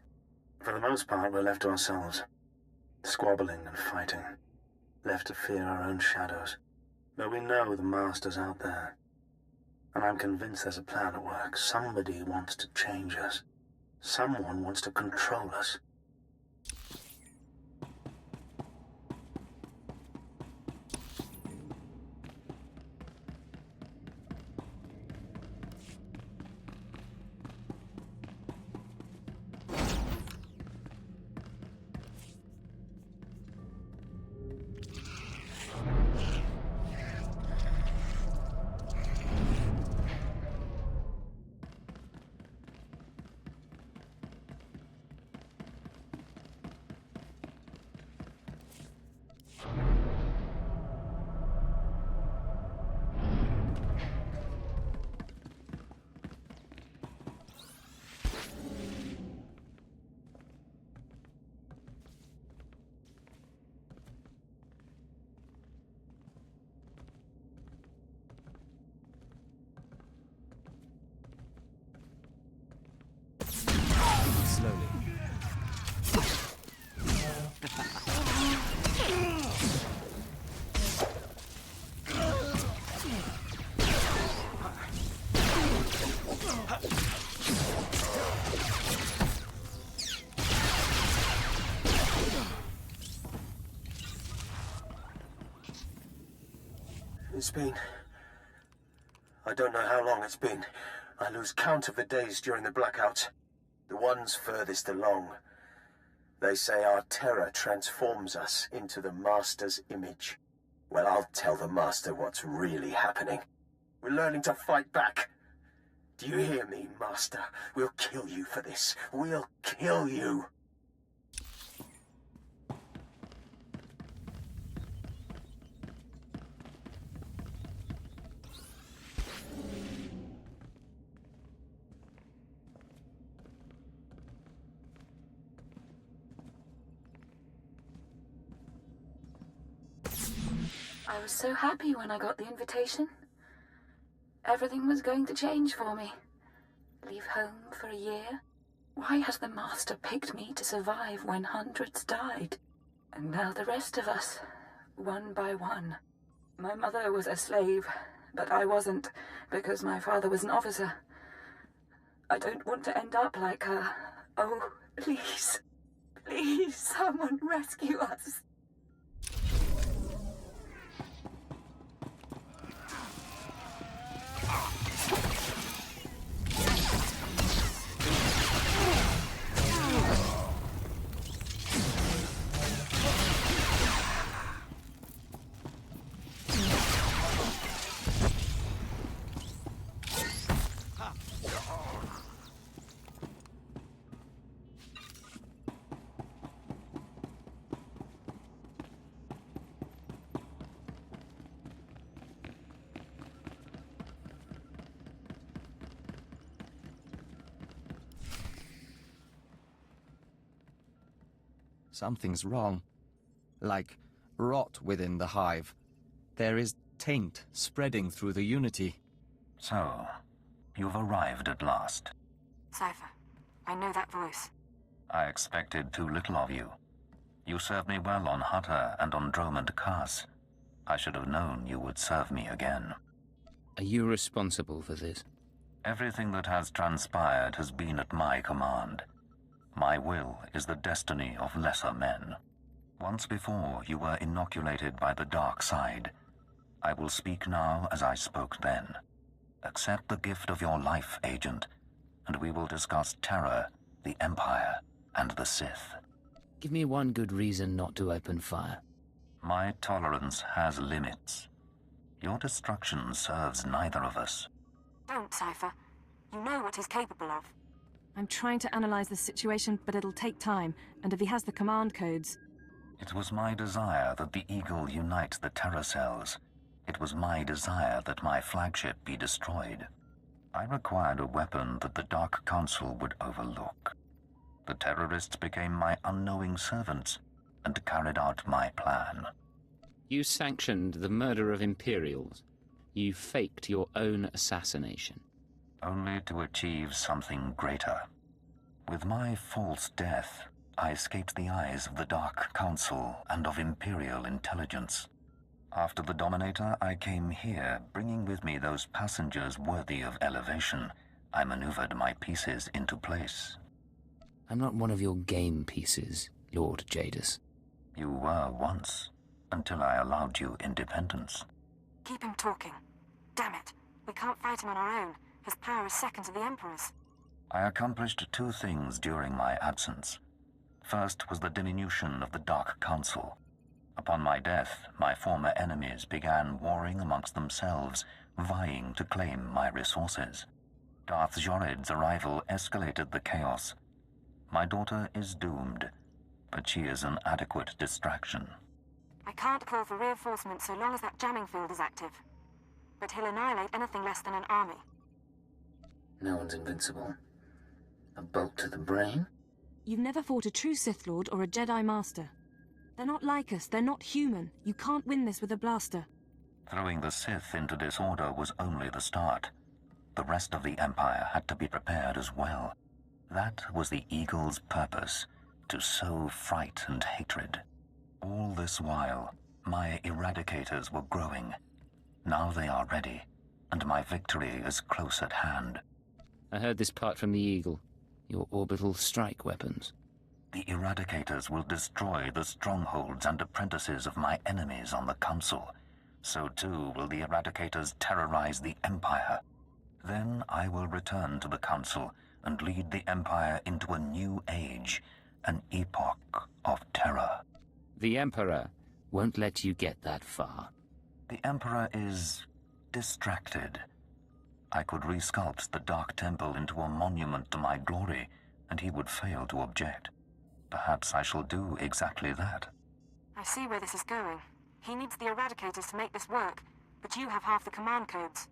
For the most part, we're left to ourselves, squabbling and fighting, left to fear our own shadows. But we know the Master's out there, and I'm convinced there's a plan at work. Somebody wants to change us. Someone wants to control us. It's been... I don't know how long it's been. I lose count of the days during the blackouts. The ones furthest along. They say our terror transforms us into the Master's image. Well, I'll tell the Master what's really happening. We're learning to fight back. Do you hear me, Master? We'll kill you for this. We'll kill you. I was so happy when I got the invitation. Everything was going to change for me. Leave home for a year? Why has the Master picked me to survive when hundreds died? And now the rest of us, one by one. My mother was a slave, but I wasn't, because my father was an officer. I don't want to end up like her. Oh, please. Please, someone rescue us. Something's wrong. Like rot within the hive. There is taint spreading through the Unity. So, you've arrived at last. Cypher, I know that voice. I expected too little of you. You served me well on Hutter and on Dromund Kaas. I should have known you would serve me again. Are you responsible for this? Everything that has transpired has been at my command. My will is the destiny of lesser men. Once before, you were inoculated by the dark side. I will speak now as I spoke then. Accept the gift of your life, Agent, and we will discuss Terror, the Empire, and the Sith. Give me one good reason not to open fire. My tolerance has limits. Your destruction serves neither of us. Don't, Cypher. You know what he's capable of. I'm trying to analyze the situation, but it'll take time, and if he has the command codes... It was my desire that the Eagle unite the Terror cells. It was my desire that my flagship be destroyed. I required a weapon that the Dark Council would overlook. The terrorists became my unknowing servants and carried out my plan. You sanctioned the murder of Imperials. You faked your own assassination. Only to achieve something greater. With my false death, I escaped the eyes of the Dark Council and of Imperial intelligence. After the Dominator, I came here, bringing with me those passengers worthy of elevation. I maneuvered my pieces into place. I'm not one of your game pieces, Lord Jadis. You were once, until I allowed you independence. Keep him talking. Damn it. We can't fight him on our own. His power is second to the Emperor's. I accomplished two things during my absence. First was the diminution of the Dark Council. Upon my death, my former enemies began warring amongst themselves, vying to claim my resources. Darth Jored's arrival escalated the chaos. My daughter is doomed, but she is an adequate distraction. I can't call for reinforcements so long as that jamming field is active. But he'll annihilate anything less than an army. No one's invincible. A bolt to the brain? You've never fought a true Sith Lord or a Jedi Master. They're not like us, they're not human. You can't win this with a blaster. Throwing the Sith into disorder was only the start. The rest of the Empire had to be prepared as well. That was the Eagle's purpose, to sow fright and hatred. All this while, my Eradicators were growing. Now they are ready, and my victory is close at hand. I heard this part from the Eagle. Your orbital strike weapons. The Eradicators will destroy the strongholds and apprentices of my enemies on the Council. So too will the Eradicators terrorize the Empire. Then I will return to the Council and lead the Empire into a new age, an epoch of terror. The Emperor won't let you get that far. The Emperor is distracted. I could resculpt the Dark Temple into a monument to my glory, and he would fail to object. Perhaps I shall do exactly that. I see where this is going. He needs the Eradicators to make this work, but you have half the command codes.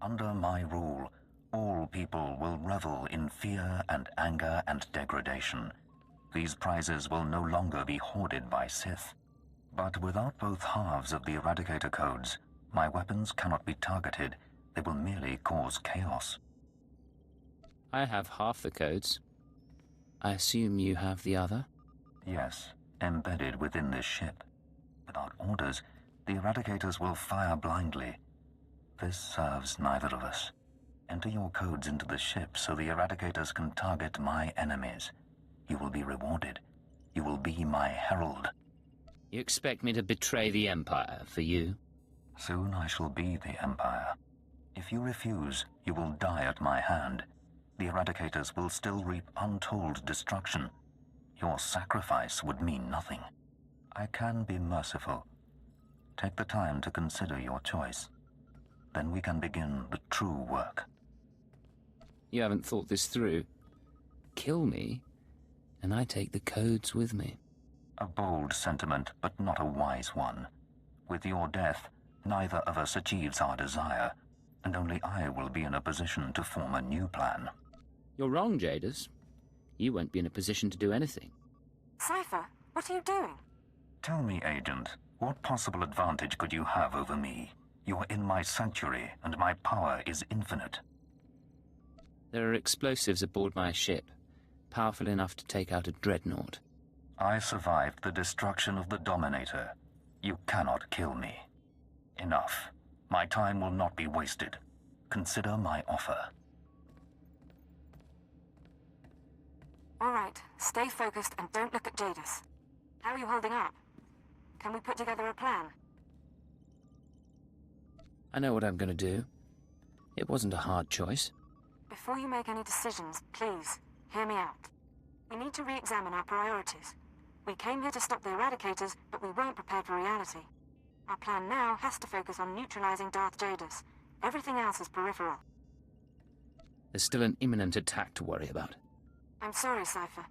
Under my rule, all people will revel in fear and anger and degradation. These prizes will no longer be hoarded by Sith. But without both halves of the Eradicator codes, my weapons cannot be targeted. They will merely cause chaos. I have half the codes. I assume you have the other? Yes, embedded within this ship. Without orders, the Eradicators will fire blindly. This serves neither of us. Enter your codes into the ship so the Eradicators can target my enemies. You will be rewarded. You will be my herald. You expect me to betray the Empire for you? Soon I shall be the Empire. If you refuse, you will die at my hand. The Eradicators will still reap untold destruction. Your sacrifice would mean nothing. I can be merciful. Take the time to consider your choice. Then we can begin the true work. You haven't thought this through. Kill me, and I take the codes with me. A bold sentiment, but not a wise one. With your death, neither of us achieves our desire, and only I will be in a position to form a new plan. You're wrong, Jadis. You won't be in a position to do anything. Cypher, What are you doing? Tell me, Agent, what possible advantage could you have over me? You're in my sanctuary, and my power is infinite. There are explosives aboard my ship, powerful enough to take out a dreadnought. I survived the destruction of the Dominator. You cannot kill me. Enough. My time will not be wasted. Consider my offer. All right, stay focused and don't look at Jadis. How are you holding up? Can we put together a plan? I know what I'm going to do. It wasn't a hard choice. Before you make any decisions, please, hear me out. We need to re-examine our priorities. We came here to stop the Eradicators, but we weren't prepared for reality. Our plan now has to focus on neutralizing Darth Jadis. Everything else is peripheral. There's still an imminent attack to worry about. I'm sorry, Cypher.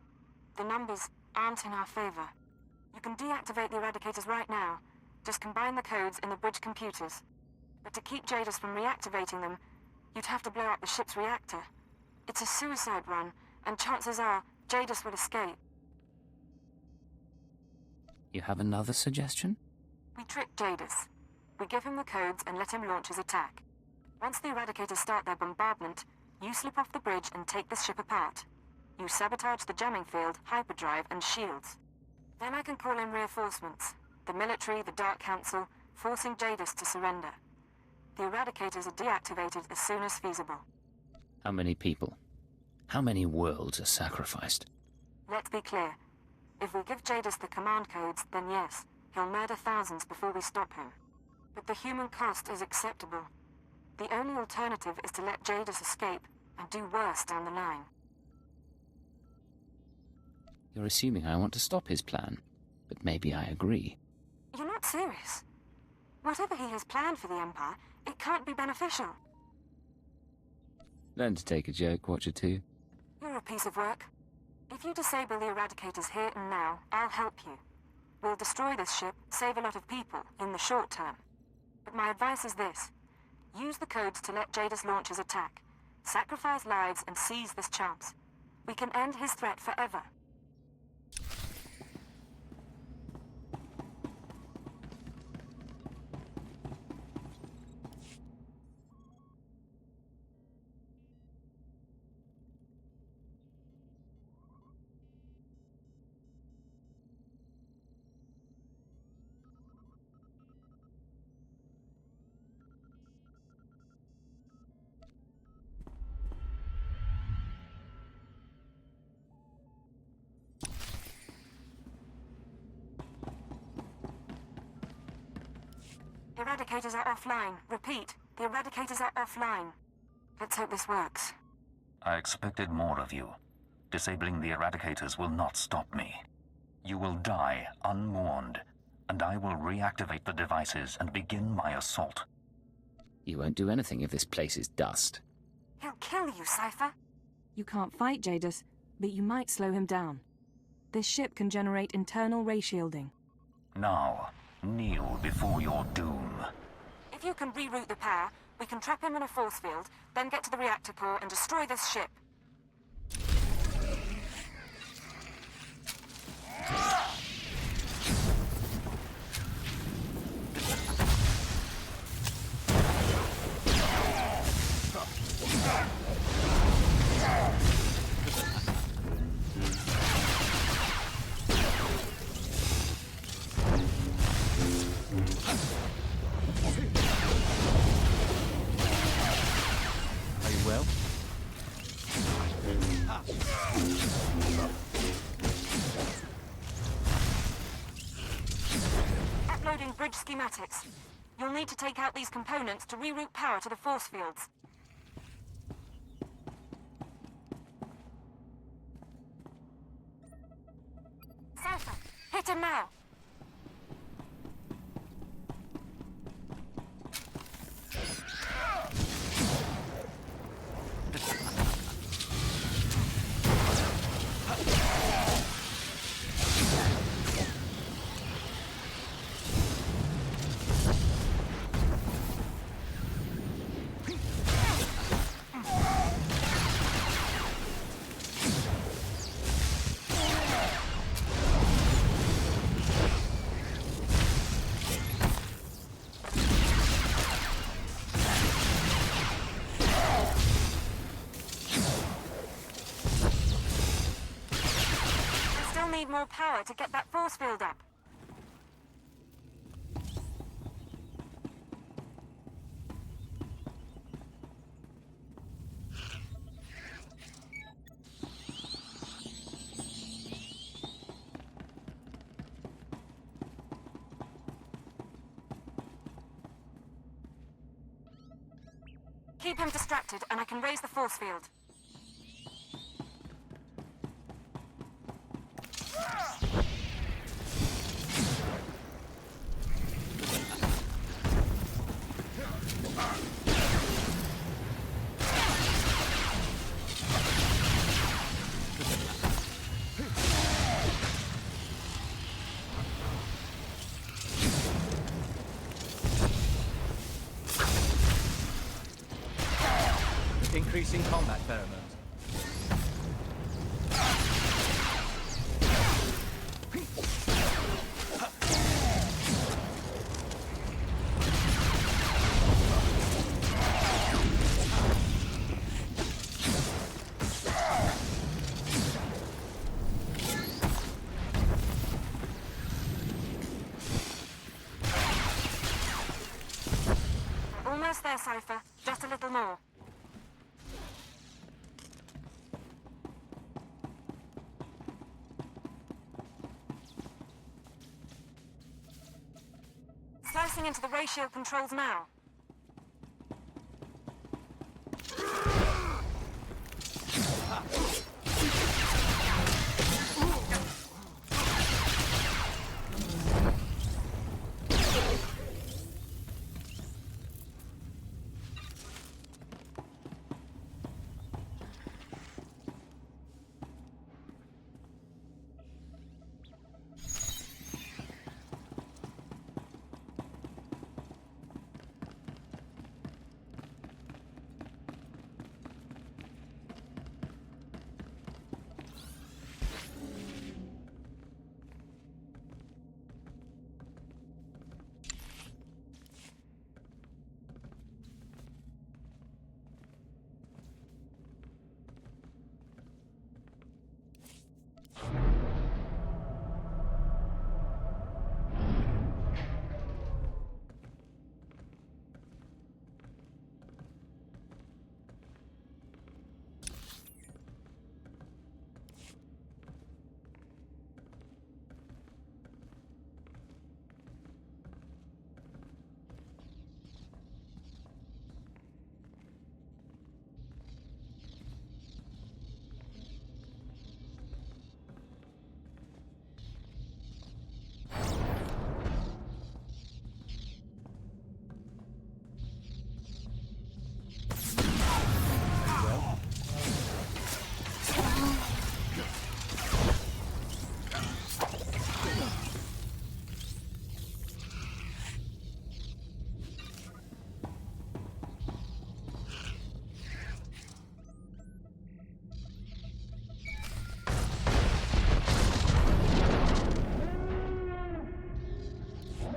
The numbers aren't in our favor. You can deactivate the Eradicators right now. Just combine the codes in the bridge computers. But to keep Jadis from reactivating them, you'd have to blow up the ship's reactor. It's a suicide run, and chances are Jadis will escape. You have another suggestion? We trick Jadis. We give him the codes and let him launch his attack. Once the Eradicators start their bombardment, you slip off the bridge and take the ship apart. You sabotage the jamming field, hyperdrive, and shields. Then I can call in reinforcements. The military, the Dark Council, forcing Jadis to surrender. The Eradicators are deactivated as soon as feasible. How many people? How many worlds are sacrificed? Let's be clear. If we give Jadis the command codes, then yes, he'll murder thousands before we stop him. But the human cost is acceptable. The only alternative is to let Jadis escape and do worse down the line. You're assuming I want to stop his plan, but maybe I agree. You're not serious. Whatever he has planned for the Empire, it can't be beneficial. Learn to take a joke, Watcher 2. You're a piece of work. If you disable the Eradicators here and now, I'll help you. We'll destroy this ship, save a lot of people, in the short term. But my advice is this. Use the codes to let Jadis launch his attack. Sacrifice lives and seize this chance. We can end his threat forever. The Eradicators are offline. Repeat, the Eradicators are offline. Let's hope this works. I expected more of you. Disabling the Eradicators will not stop me. You will die unmourned, and I will reactivate the devices and begin my assault. You won't do anything if this place is dust. He'll kill you, Cypher. You can't fight Jadis, but you might slow him down. This ship can generate internal ray shielding. Now, kneel before your doom. If you can reroute the power, we can trap him in a force field, then get to the reactor core and destroy this ship. Are you well? Uploading bridge schematics. You'll need to take out these components to reroute power to the force fields. Cypher, hit him now! need more power to get that force field up. Keep him distracted, and I can raise the force field. Increasing combat pheromones. Almost there, Cypher. Just a little more. Slicing into the ratio controls now.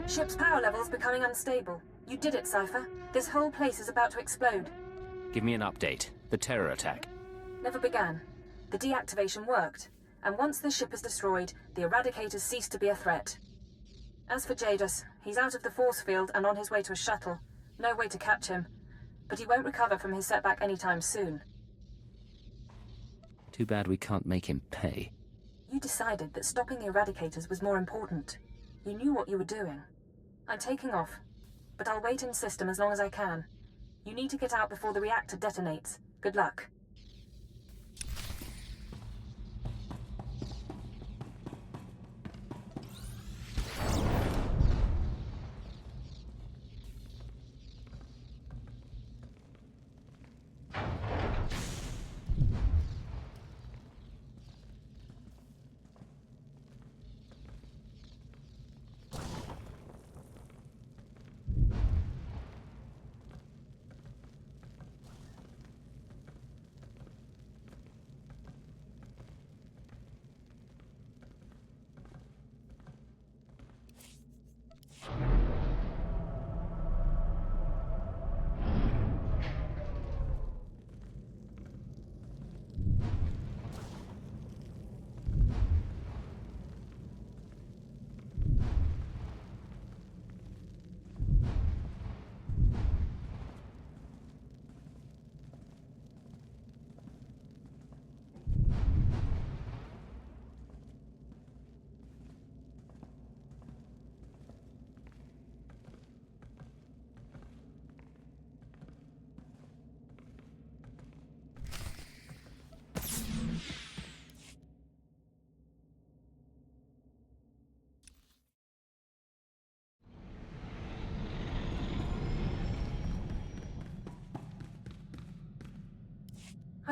Ship's power level's becoming unstable. You did it, Cypher. This whole place is about to explode. Give me an update. The terror attack. Never began. The deactivation worked, and once the ship is destroyed, the Eradicators cease to be a threat. As for Jadus, he's out of the force field and on his way to a shuttle. No way to catch him. But he won't recover from his setback anytime soon. Too bad we can't make him pay. You decided that stopping the Eradicators was more important. You knew what you were doing. I'm taking off, but I'll wait in system as long as I can. You need to get out before the reactor detonates. Good luck.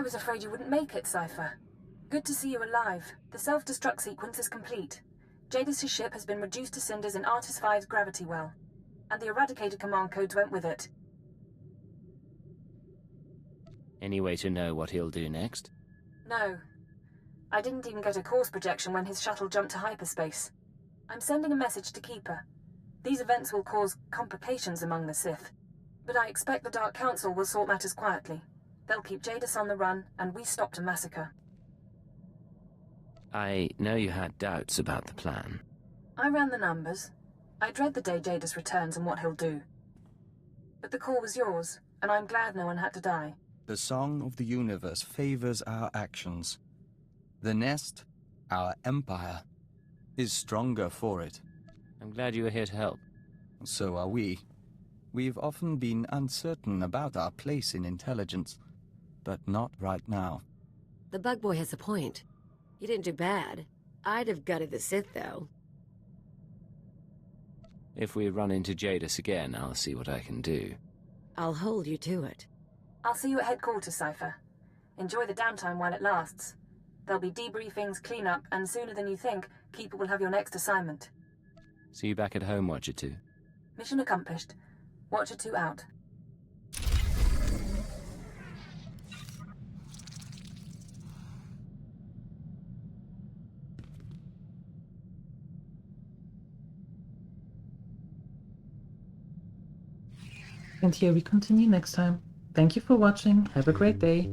I was afraid you wouldn't make it, Cypher. Good to see you alive. The self-destruct sequence is complete. Jadis' ship has been reduced to cinders in Artis V's gravity well, and the Eradicator command codes went with it. Any way to know what he'll do next? No. I didn't even get a course projection when his shuttle jumped to hyperspace. I'm sending a message to Keeper. These events will cause complications among the Sith, but I expect the Dark Council will sort matters quietly. They'll keep Jadis on the run, and we stopped a massacre. I know you had doubts about the plan. I ran the numbers. I dread the day Jadis returns and what he'll do. But the call was yours, and I'm glad no one had to die. The song of the universe favors our actions. The nest, our empire, is stronger for it. I'm glad you were here to help. So are we. We've often been uncertain about our place in intelligence, but not right now. The bug boy has a point. You didn't do bad. I'd have gutted the Sith, though. If we run into Jadis again, I'll see what I can do. I'll hold you to it. I'll see you at headquarters, Cypher. Enjoy the downtime while it lasts. There'll be debriefings, cleanup, and sooner than you think, Keeper will have your next assignment. See you back at home, Watcher 2. Mission accomplished. Watcher 2 out. And here we continue next time. Thank you for watching. Have a great day.